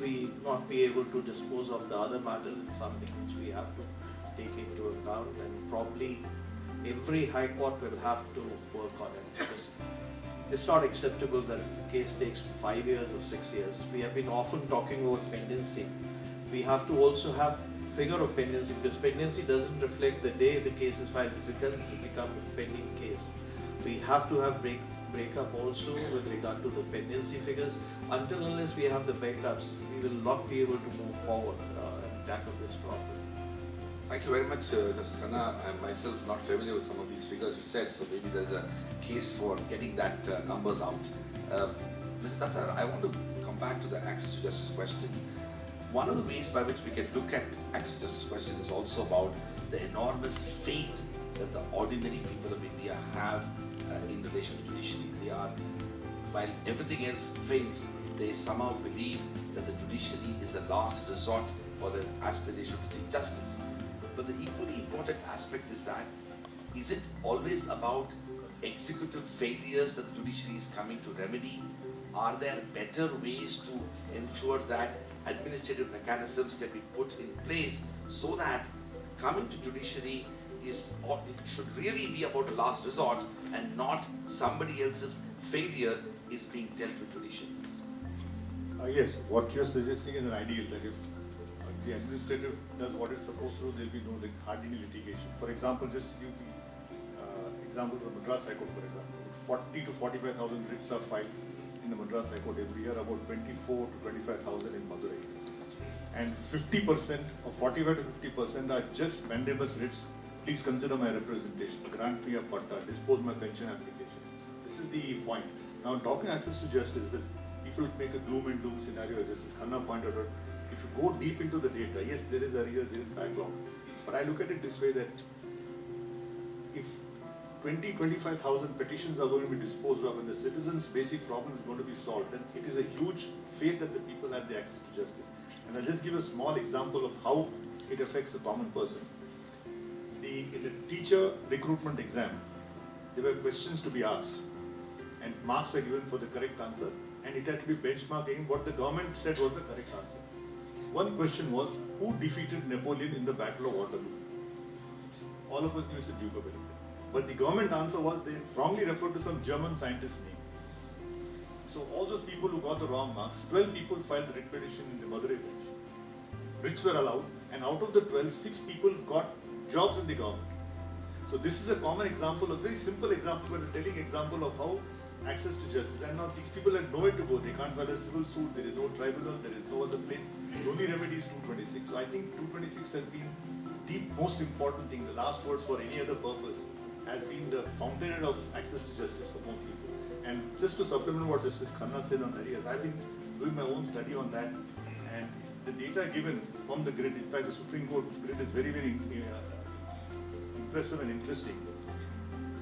we not be able to dispose of the other matters? It's something which we have to take into account, and probably every High Court will have to work on it, because it's not acceptable that a case takes 5 years or 6 years. We have been often talking about pendency. We have to also have figure of pendency, because pendency doesn't reflect the day the case is filed. It will become a pending case. We have to have breakup also with regard to the pendency figures. Until unless we have the backups, we will not be able to move forward and tackle this problem. Thank you very much, Justice Khanna. I'm myself not familiar with some of these figures you said, so maybe there's a case for getting that numbers out. Mr. Datta, I want to come back to the access to justice question. One of the ways by which we can look at access to justice question is also about the enormous faith that the ordinary people of India have in relation to judiciary. While everything else fails, they somehow believe that the judiciary is the last resort for their aspiration to seek justice. But the equally important aspect is that, is it always about executive failures that the judiciary is coming to remedy? Are there better ways to ensure that administrative mechanisms can be put in place so that coming to judiciary is, or it should really be about a last resort and not somebody else's failure is being dealt with judicially? Yes, what you're suggesting is an ideal, that if the administrative does what it's supposed to do, there'll be no hardly any litigation. For example, just to give the example of the Madras High Court, for example, 40 to 45,000 writs are filed in the Madras High Court every year, about 24 to 25,000 in Madurai. And 50% or 45 to 50% are just mandamus writs. Please consider my representation, grant me a patta, dispose my pension application. This is the point. Now, talking access to justice, the people make a gloom and doom scenario, as Justice Khanna pointed out. If you go deep into the data, yes, there is area, there is backlog. But I look at it this way, that if 25,000 petitions are going to be disposed of and the citizens' basic problem is going to be solved, then it is a huge faith that the people have the access to justice. And I'll just give a small example of how it affects the common person. In the teacher recruitment exam, there were questions to be asked and marks were given for the correct answer, and it had to be benchmarked against what the government said was the correct answer. One question was, who defeated Napoleon in the Battle of Waterloo? All of us knew it's a Duke of Wellington. But the government answer was they wrongly referred to some German scientist's name. So all those people who got the wrong marks, 12 people filed the writ petition in the Madurai bench. Writs were allowed, and out of the 12, 6 people got jobs in the government. So this is a common example, a very simple example, but a telling example of how access to justice. And now these people had nowhere to go. They can't file a civil suit. There is no tribunal. There is no other place. The only remedy is 226. So I think 226 has been the most important thing. The last words for any other purpose has been the fountainhead of access to justice for most people. And just to supplement what Justice Khanna said on areas, I've been doing my own study on that. And the data given from the grid, in fact, the Supreme Court grid is very, very impressive and interesting.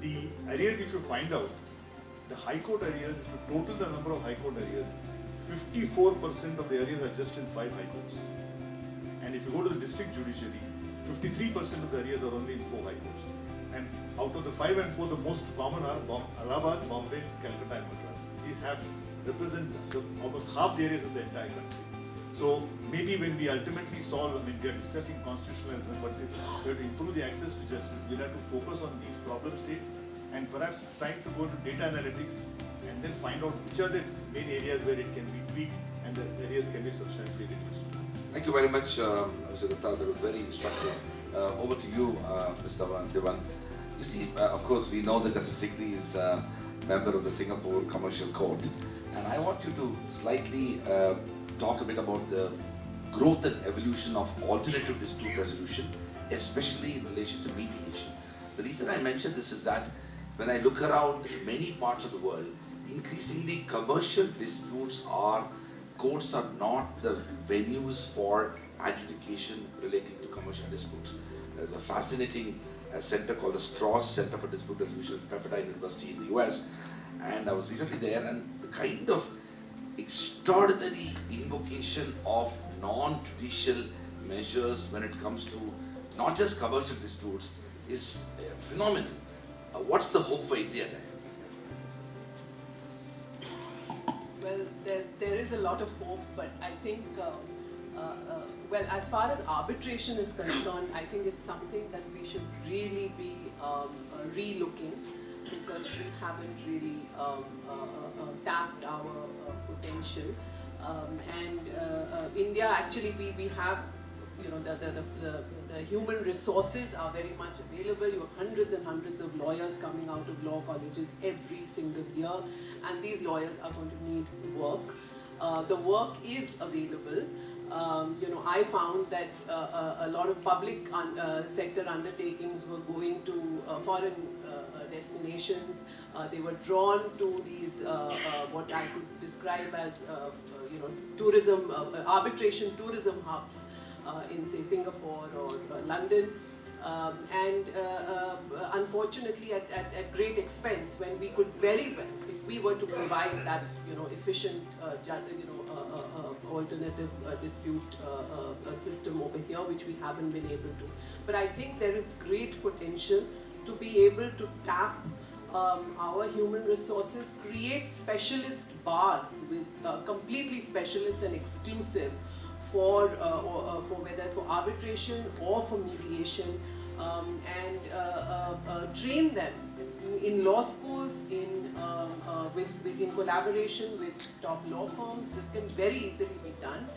The areas, if you find out, the High Court areas, if you total the number of High Court areas, 54% of the areas are just in 5 High Courts. And if you go to the district judiciary, 53% of the areas are only in 4 High Courts. And out of the 5 and 4, the most common are Allahabad, Bombay, Calcutta and Madras. These represent almost half the areas of the entire country. So maybe when we ultimately solve, I mean, we are discussing constitutionalism, but if we have to improve the access to justice, we'll have to focus on these problem states, and perhaps it's time to go to data analytics and then find out which are the main areas where it can be tweaked and the areas can be substantially reduced. Thank you very much, Mr. Datta. That was very instructive. Over to you, Mr. Devan. You see, of course, we know that Justice Sikri is a member of the Singapore Commercial Court, and I want you to slightly talk a bit about the growth and evolution of alternative dispute resolution, especially in relation to mediation. The reason I mention this is that when I look around many parts of the world, increasingly commercial disputes courts are not the venues for adjudication relating to commercial disputes. There's a fascinating center called the Strauss Center for Dispute Resolution at Pepperdine University in the US, and I was recently there, and the kind of extraordinary invocation of non-judicial measures when it comes to not just commercial disputes is phenomenal. What's the hope for India there? Well, there is a lot of hope, but I think, well, as far as arbitration is concerned, I think it's something that we should really be re-looking, because we haven't really tapped our potential. India, actually, we have, you know, the human resources are very much available. You have hundreds and hundreds of lawyers coming out of law colleges every single year, and these lawyers are going to need work. The work is available. You know, I found that a lot of public sector undertakings were going to foreign destinations. They were drawn to these what I could describe as you know, tourism, arbitration tourism hubs in, say, Singapore or London. Unfortunately at great expense, when we could very well, if we were to provide that efficient alternative dispute system over here, which we haven't been able to. But I think there is great potential to be able to tap our human resources, create specialist bars with completely specialist and exclusive for whether for arbitration or for mediation, and train them in law schools in collaboration with top law firms. This can very easily be done.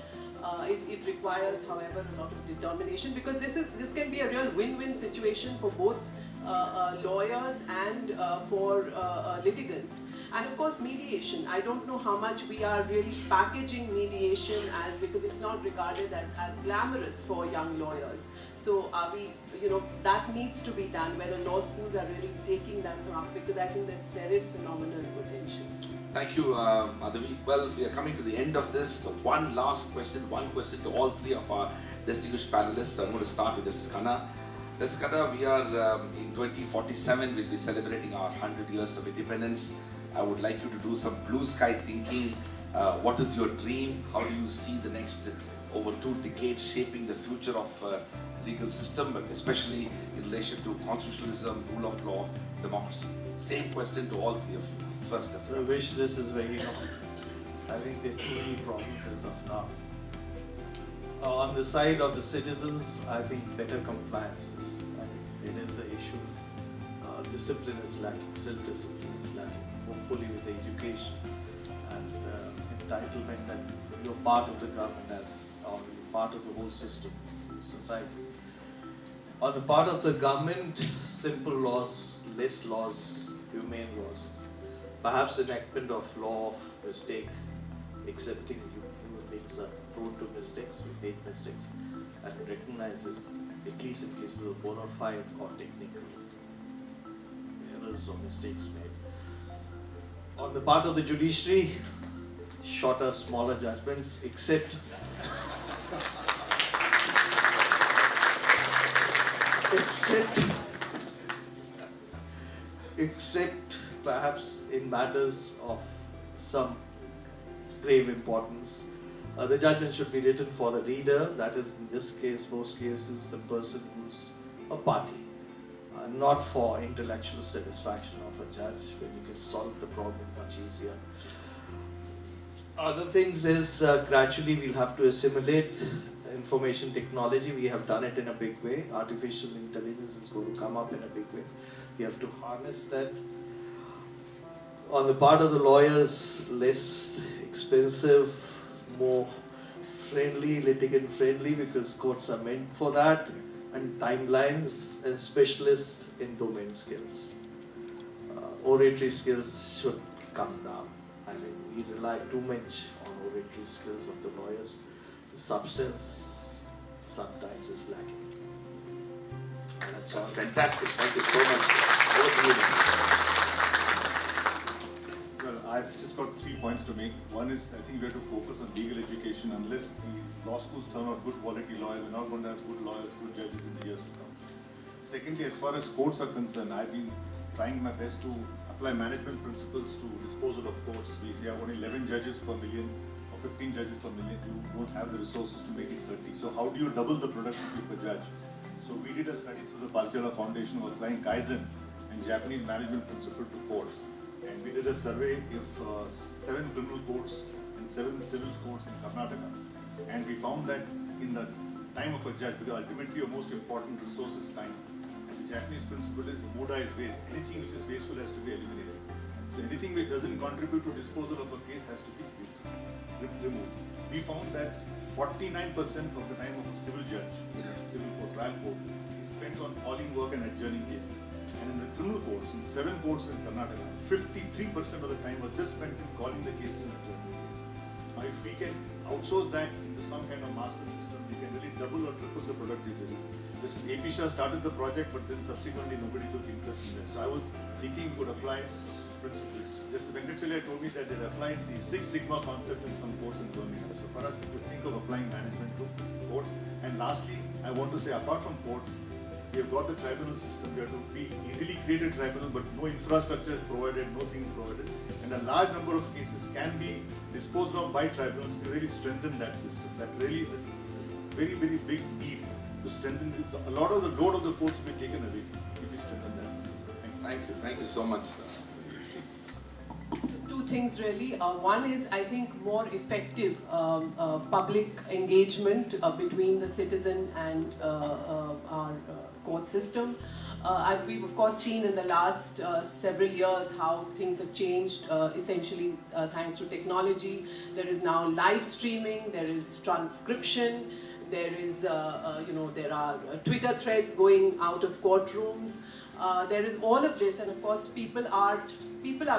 It requires, however, a lot of determination, because this can be a real win-win situation for both lawyers and for litigants. And of course, mediation. I don't know how much we are really packaging mediation as, because it's not regarded as glamorous for young lawyers. So are we, that needs to be done, whether law schools are really taking them up, because I think that there is phenomenal potential. Thank you, Madhavi. Well, we are coming to the end of this. One last question, one question to all three of our distinguished panelists. I'm going to start with Justice Khanna. Justice Khanna, we are in 2047, we'll be celebrating our 100 years of independence. I would like you to do some blue sky thinking. What is your dream? How do you see the next over 2 decades shaping the future of legal system, but especially in relation to constitutionalism, rule of law, democracy? Same question to all three of you. First, The wish list is very long. I think there are too many problems as of now. On the side of the citizens, I think better compliances. I think it is an issue. Discipline is lacking, self-discipline is lacking, hopefully with education and entitlement that you're part of the government or part of the whole system, society. On the part of the government, simple laws, less laws, humane laws. Perhaps enactment of law of mistake, accepting human beings are prone to mistakes, we make mistakes, and recognizes, at least in cases of bona fide or technical errors or mistakes made. On the part of the judiciary, shorter, smaller judgments, except perhaps in matters of some grave importance. The judgment should be written for the reader, that is in this case, most cases, the person who's a party, not for intellectual satisfaction of a judge, when you can solve the problem much easier. Other things is gradually we'll have to assimilate information technology. We have done it in a big way. Artificial intelligence is going to come up in a big way. We have to harness that. On the part of the lawyers, less expensive, more friendly, litigant friendly, because courts are meant for that, and timelines and specialists in domain skills. Oratory skills should come down. I mean, we rely too much on oratory skills of the lawyers. The substance sometimes is lacking. That's fantastic. Thank you so much. Over to you, Mr. Well, I've just got 3 points to make. One is, I think we have to focus on legal education. Unless the law schools turn out good quality lawyers, we're not going to have good lawyers, good judges in the years to come. Secondly, as far as courts are concerned, I've been trying my best to apply management principles to disposal of courts. We have only 11 judges per million or 15 judges per million. You don't have the resources to make it 30. So how do you double the productivity per judge? So we did a study through the Palkyola Foundation of applying Kaizen and Japanese management principle to courts. And we did a survey of 7 criminal courts and 7 civil courts in Karnataka. And we found that in the time of a judge, because ultimately your most important resource is time. And the Japanese principle is muda is waste. Anything which is wasteful has to be eliminated. So anything which doesn't contribute to disposal of a case has to be removed. We found that 49% of the time of a civil judge in a civil court, trial court, is spent on calling work and adjourning cases. And in the criminal courts, in 7 courts in Karnataka, 53% of the time was just spent in calling the cases and adjourning the cases. Now, if we can outsource that into some kind of master system, we can really double or triple the productivity. Justice A.K. Shah started the project, but then subsequently nobody took interest in that. So I was thinking we could apply principles. Justice Venkatachalya told me that they applied the 6 Sigma concept in some courts in Birmingham. So perhaps we could think of applying management to courts. And lastly, I want to say, apart from courts, We have got the tribunal system. We have to be easily create a tribunal, but no infrastructure is provided, no things provided. And a large number of cases can be disposed of by tribunals to really strengthen that system. That really is a very, very big need to strengthen a lot of the load of the courts will be taken away if we strengthen that system. Thank you so much. So two things really. One is, I think, more effective public engagement between the citizen and our court system. We've of course seen in the last several years how things have changed, essentially thanks to technology. There is now live streaming, there is transcription, there is, there are Twitter threads going out of courtrooms. There is all of this, and of course people are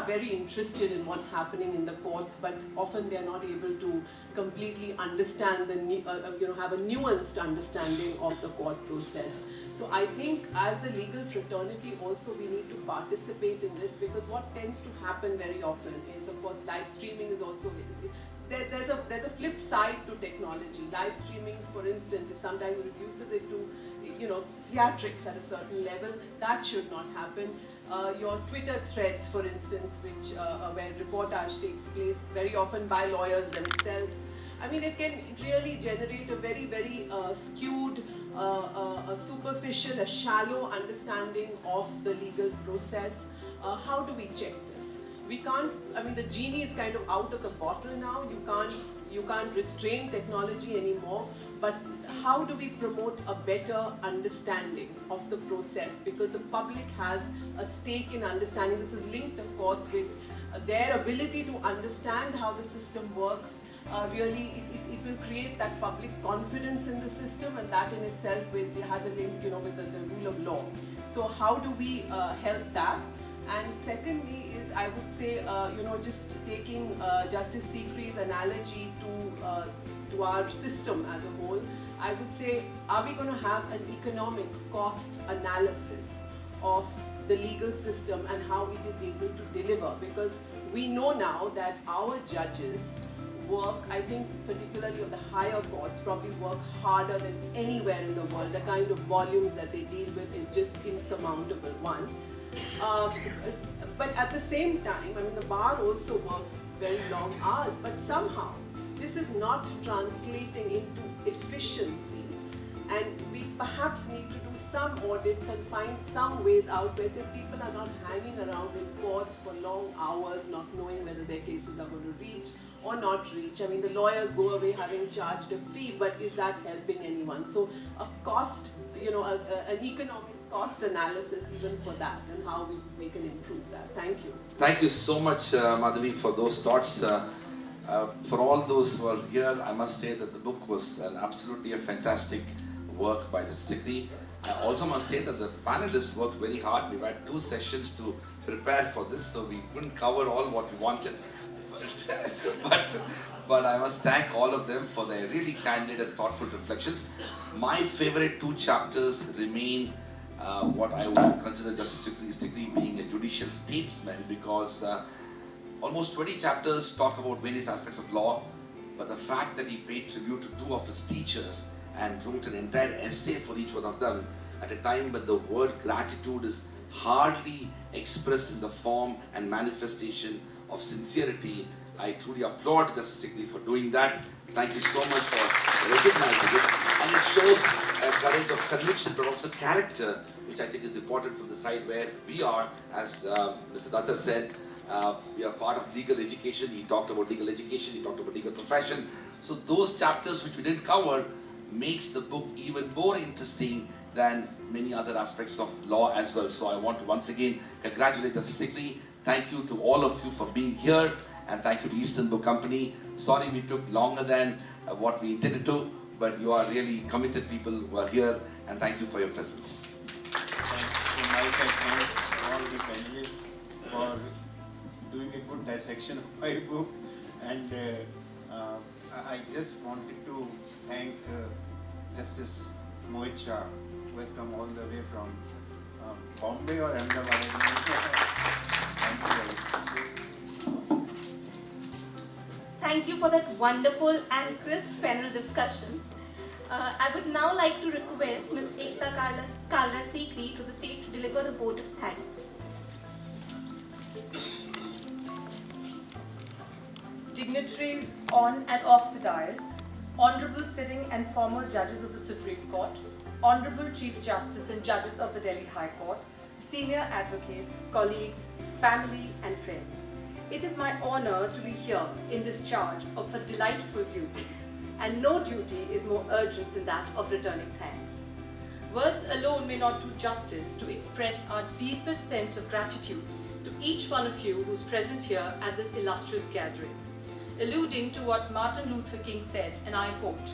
very interested in what's happening in the courts, but often they're not able to completely understand have a nuanced understanding of the court process. So I think as the legal fraternity also we need to participate in this, because what tends to happen very often is, of course, live streaming is also, there's a flip side to technology. Live streaming, for instance, it sometimes reduces it to, theatrics at a certain level. That should not happen. Your Twitter threads, for instance, where reportage takes place very often by lawyers themselves. I mean, it can really generate a very, very skewed, a superficial, a shallow understanding of the legal process. How do we check this? We can't, the genie is kind of out of the bottle now. You can't restrain technology anymore, but how do we promote a better understanding of the process? Because the public has a stake in understanding. This is linked, of course, with their ability to understand how the system works. Really, it will create that public confidence in the system, and that in itself has a link, with the rule of law. So how do we help that? And secondly is, I would say, just taking Justice Sikri's analogy to our system as a whole, I would say, are we going to have an economic cost analysis of the legal system and how it is able to deliver? Because we know now that our judges work, I think particularly on the higher courts, probably work harder than anywhere in the world. The kind of volumes that they deal with is just insurmountable, one. But at the same time, the bar also works very long hours, but somehow this is not translating into efficiency, and we perhaps need to do some audits and find some ways out where, say, people are not hanging around in courts for long hours, not knowing whether their cases are going to reach or not reach. The lawyers go away having charged a fee, but is that helping anyone? So a cost, an economic cost analysis even for that, and how we can improve that. Thank you. Thank you so much, Madhavi, for those thoughts. For all those who are here, I must say that the book was absolutely a fantastic work by Justice Sikri. I also must say that the panelists worked very hard. We've had 2 sessions to prepare for this, so we couldn't cover all what we wanted. But I must thank all of them for their really candid and thoughtful reflections. My favorite 2 chapters remain what I would consider Justice Sikri being a judicial statesman, because almost 20 chapters talk about various aspects of law, but the fact that he paid tribute to 2 of his teachers and wrote an entire essay for each one of them at a time when the word gratitude is hardly expressed in the form and manifestation of sincerity, I truly applaud Justice Sikri for doing that. Thank you so much for recognizing it. And it shows a courage of conviction, but also character, which I think is important from the side where we are, as Mr. Datar said, we are part of legal education. He talked about legal education, he talked about legal profession. So those chapters which we didn't cover makes the book even more interesting than many other aspects of law as well. So I want to once again congratulate Justice Sikri. Thank you to all of you for being here, and thank you to Eastern Book Company. Sorry we took longer than what we intended to, but you are really committed people who are here, and thank you for your presence. From my side, thanks all the panelists for doing a good dissection of my book, and I just wanted to thank Justice Mohit Shah, who has come all the way from Bombay or Ahmedabad. Thank you. Thank you for that wonderful and crisp panel discussion. I would now like to request Ms. Ekta Kalra Sikri to the stage to deliver the vote of thanks. Dignitaries on and off the dais, Honorable sitting and former judges of the Supreme Court, Honorable Chief Justice and judges of the Delhi High Court, senior advocates, colleagues, family and friends. It is my honor to be here in discharge of a delightful duty, and no duty is more urgent than that of returning thanks. Words alone may not do justice to express our deepest sense of gratitude to each one of you who's present here at this illustrious gathering. Alluding to what Martin Luther King said, and I quote,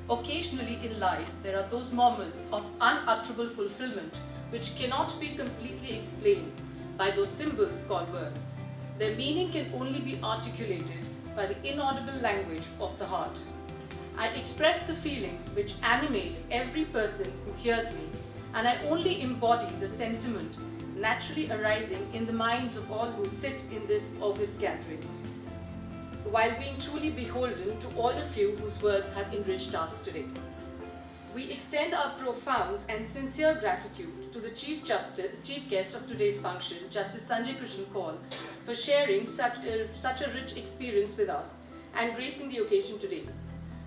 "Occasionally in life there are those moments of unutterable fulfillment which cannot be completely explained by those symbols called words. Their meaning can only be articulated by the inaudible language of the heart. I express the feelings which animate every person who hears me, and I only embody the sentiment naturally arising in the minds of all who sit in this august gathering, while being truly beholden to all of you whose words have enriched us today. We extend our profound and sincere gratitude to the Chief Guest of today's function, Justice Sanjay Kishan Kaul, for sharing such a rich experience with us and gracing the occasion today.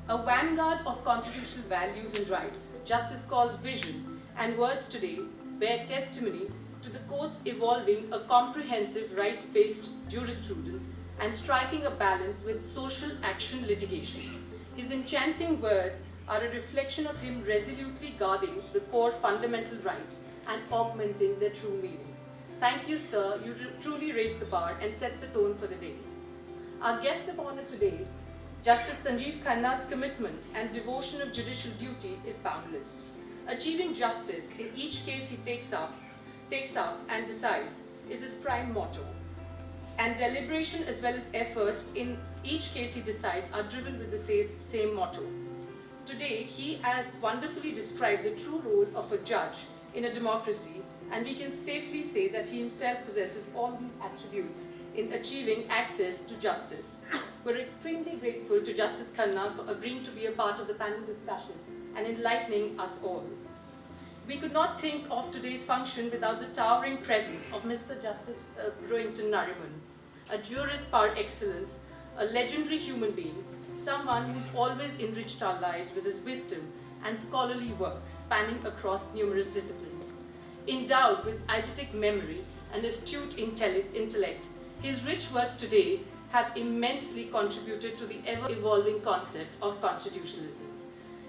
A vanguard of constitutional values and rights, Justice Kaul's vision and words today bear testimony to the court's evolving a comprehensive rights-based jurisprudence and striking a balance with social action litigation. His enchanting words are a reflection of him resolutely guarding the core fundamental rights and augmenting their true meaning. Thank you, sir. You truly raised the bar and set the tone for the day. Our guest of honor today, Justice Sanjeev Khanna's commitment and devotion of judicial duty is boundless. Achieving justice in each case he takes up and decides is his prime motto. And deliberation as well as effort in each case he decides are driven with the same motto. Today, he has wonderfully described the true role of a judge in a democracy, and we can safely say that he himself possesses all these attributes in achieving access to justice. We're extremely grateful to Justice Khanna for agreeing to be a part of the panel discussion and enlightening us all. We could not think of today's function without the towering presence of Mr. Justice Rohinton Nariman, a jurist par excellence, a legendary human being, someone who's always enriched our lives with his wisdom and scholarly work spanning across numerous disciplines. Endowed with eidetic memory and astute intellect, his rich words today have immensely contributed to the ever-evolving concept of constitutionalism.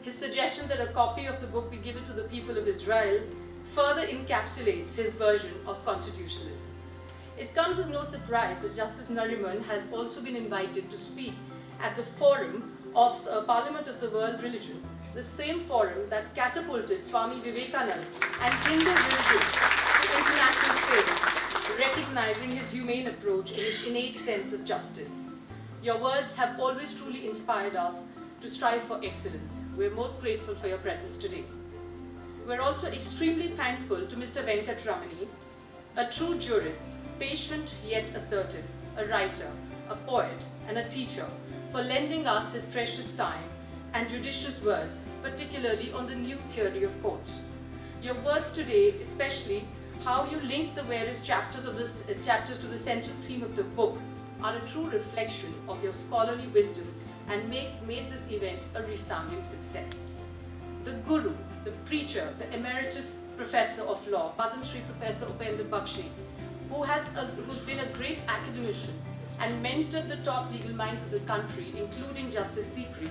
His suggestion that a copy of the book be given to the people of Israel further encapsulates his version of constitutionalism. It comes as no surprise that Justice Nariman has also been invited to speak at the forum of Parliament of the World Religion, the same forum that catapulted Swami Vivekananda and Hindu religion to international fame, recognizing his humane approach and his innate sense of justice. Your words have always truly inspired us to strive for excellence. We're most grateful for your presence today. We're also extremely thankful to Mr. Venkatramani, a true jurist, patient yet assertive, a writer, a poet, and a teacher, for lending us his precious time and judicious words, particularly on the new theory of courts. Your words today, especially how you link the various chapters to the central theme of the book, are a true reflection of your scholarly wisdom and made this event a resounding success. The guru, the preacher, the emeritus professor of law, Padma Shri Professor Upendra Bakshi, who's been a great academician and mentored the top legal minds of the country, including Justice Sikri,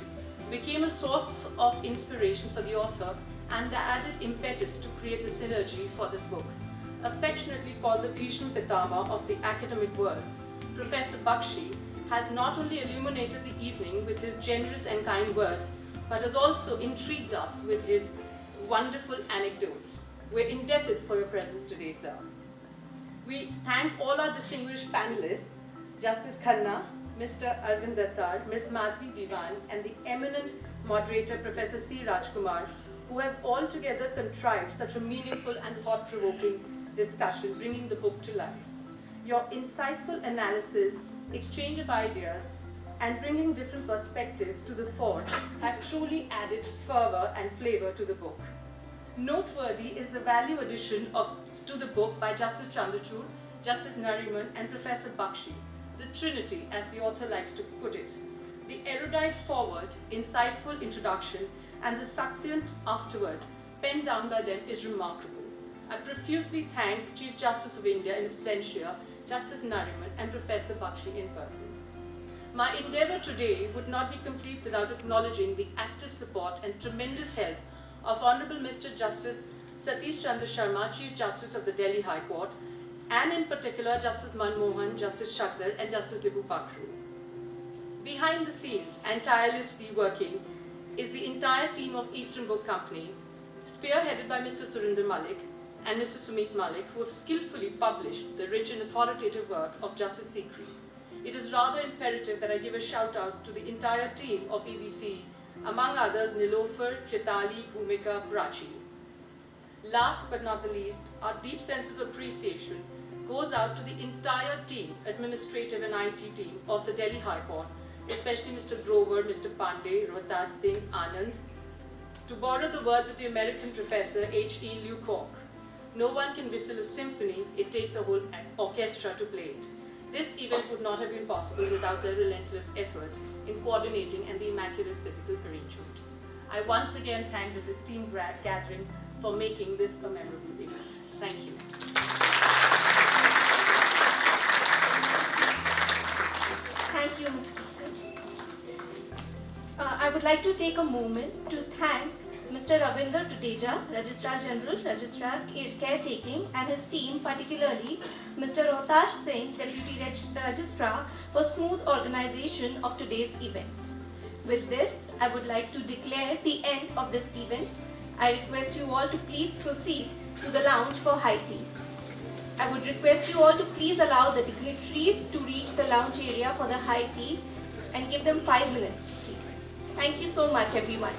became a source of inspiration for the author and the added impetus to create the synergy for this book. Affectionately called the Bhishma Pitama of the academic world, Professor Bakshi has not only illuminated the evening with his generous and kind words, but has also intrigued us with his wonderful anecdotes. We're indebted for your presence today, sir. We thank all our distinguished panelists, Justice Khanna, Mr. Arvind Dattar, Ms. Madhvi Diwan, and the eminent moderator, Professor C. Rajkumar, who have all together contrived such a meaningful and thought-provoking discussion, bringing the book to life. Your insightful analysis, exchange of ideas, and bringing different perspectives to the fore have truly added fervour and flavour to the book. Noteworthy is the value addition to the book by Justice Chandrachud, Justice Nariman and Professor Bakshi, the Trinity as the author likes to put it. The erudite foreword, insightful introduction and the succinct afterwards penned down by them is remarkable. I profusely thank Chief Justice of India in absentia, Justice Nariman and Professor Bakshi in person. My endeavour today would not be complete without acknowledging the active support and tremendous help of Honourable Mr. Justice Satish Chandra Sharma, Chief Justice of the Delhi High Court, and in particular Justice Manmohan, Justice Shakdar and Justice Bibu Bakru. Behind the scenes and tirelessly working is the entire team of Eastern Book Company, spearheaded by Mr. Surinder Malik and Mr. Sumeet Malik, who have skillfully published the rich and authoritative work of Justice Sikri. It is rather imperative that I give a shout out to the entire team of EBC, among others Nilofer, Chitali, Bhumika, Prachi. Last but not the least, our deep sense of appreciation goes out to the entire team, administrative and IT team of the Delhi High Court, especially Mr. Grover, Mr. Pandey, Rohtas Singh, Anand. To borrow the words of the American professor H.E. Lecoq, no one can whistle a symphony, it takes a whole orchestra to play it. This event would not have been possible without their relentless effort in coordinating and the immaculate physical arrangement. I once again thank this esteemed gathering for making this a memorable event. Thank you. Thank you, Ms. Sikri. I would like to take a moment to thank Mr. Ravinder Tuteja, Registrar General, Registrar Caretaking, and his team, particularly Mr. Rohtas Singh, Deputy Registrar, for smooth organization of today's event. With this, I would like to declare the end of this event. I request you all to please proceed to the lounge for high tea. I would request you all to please allow the dignitaries to reach the lounge area for the high tea and give them 5 minutes, please. Thank you so much, everyone.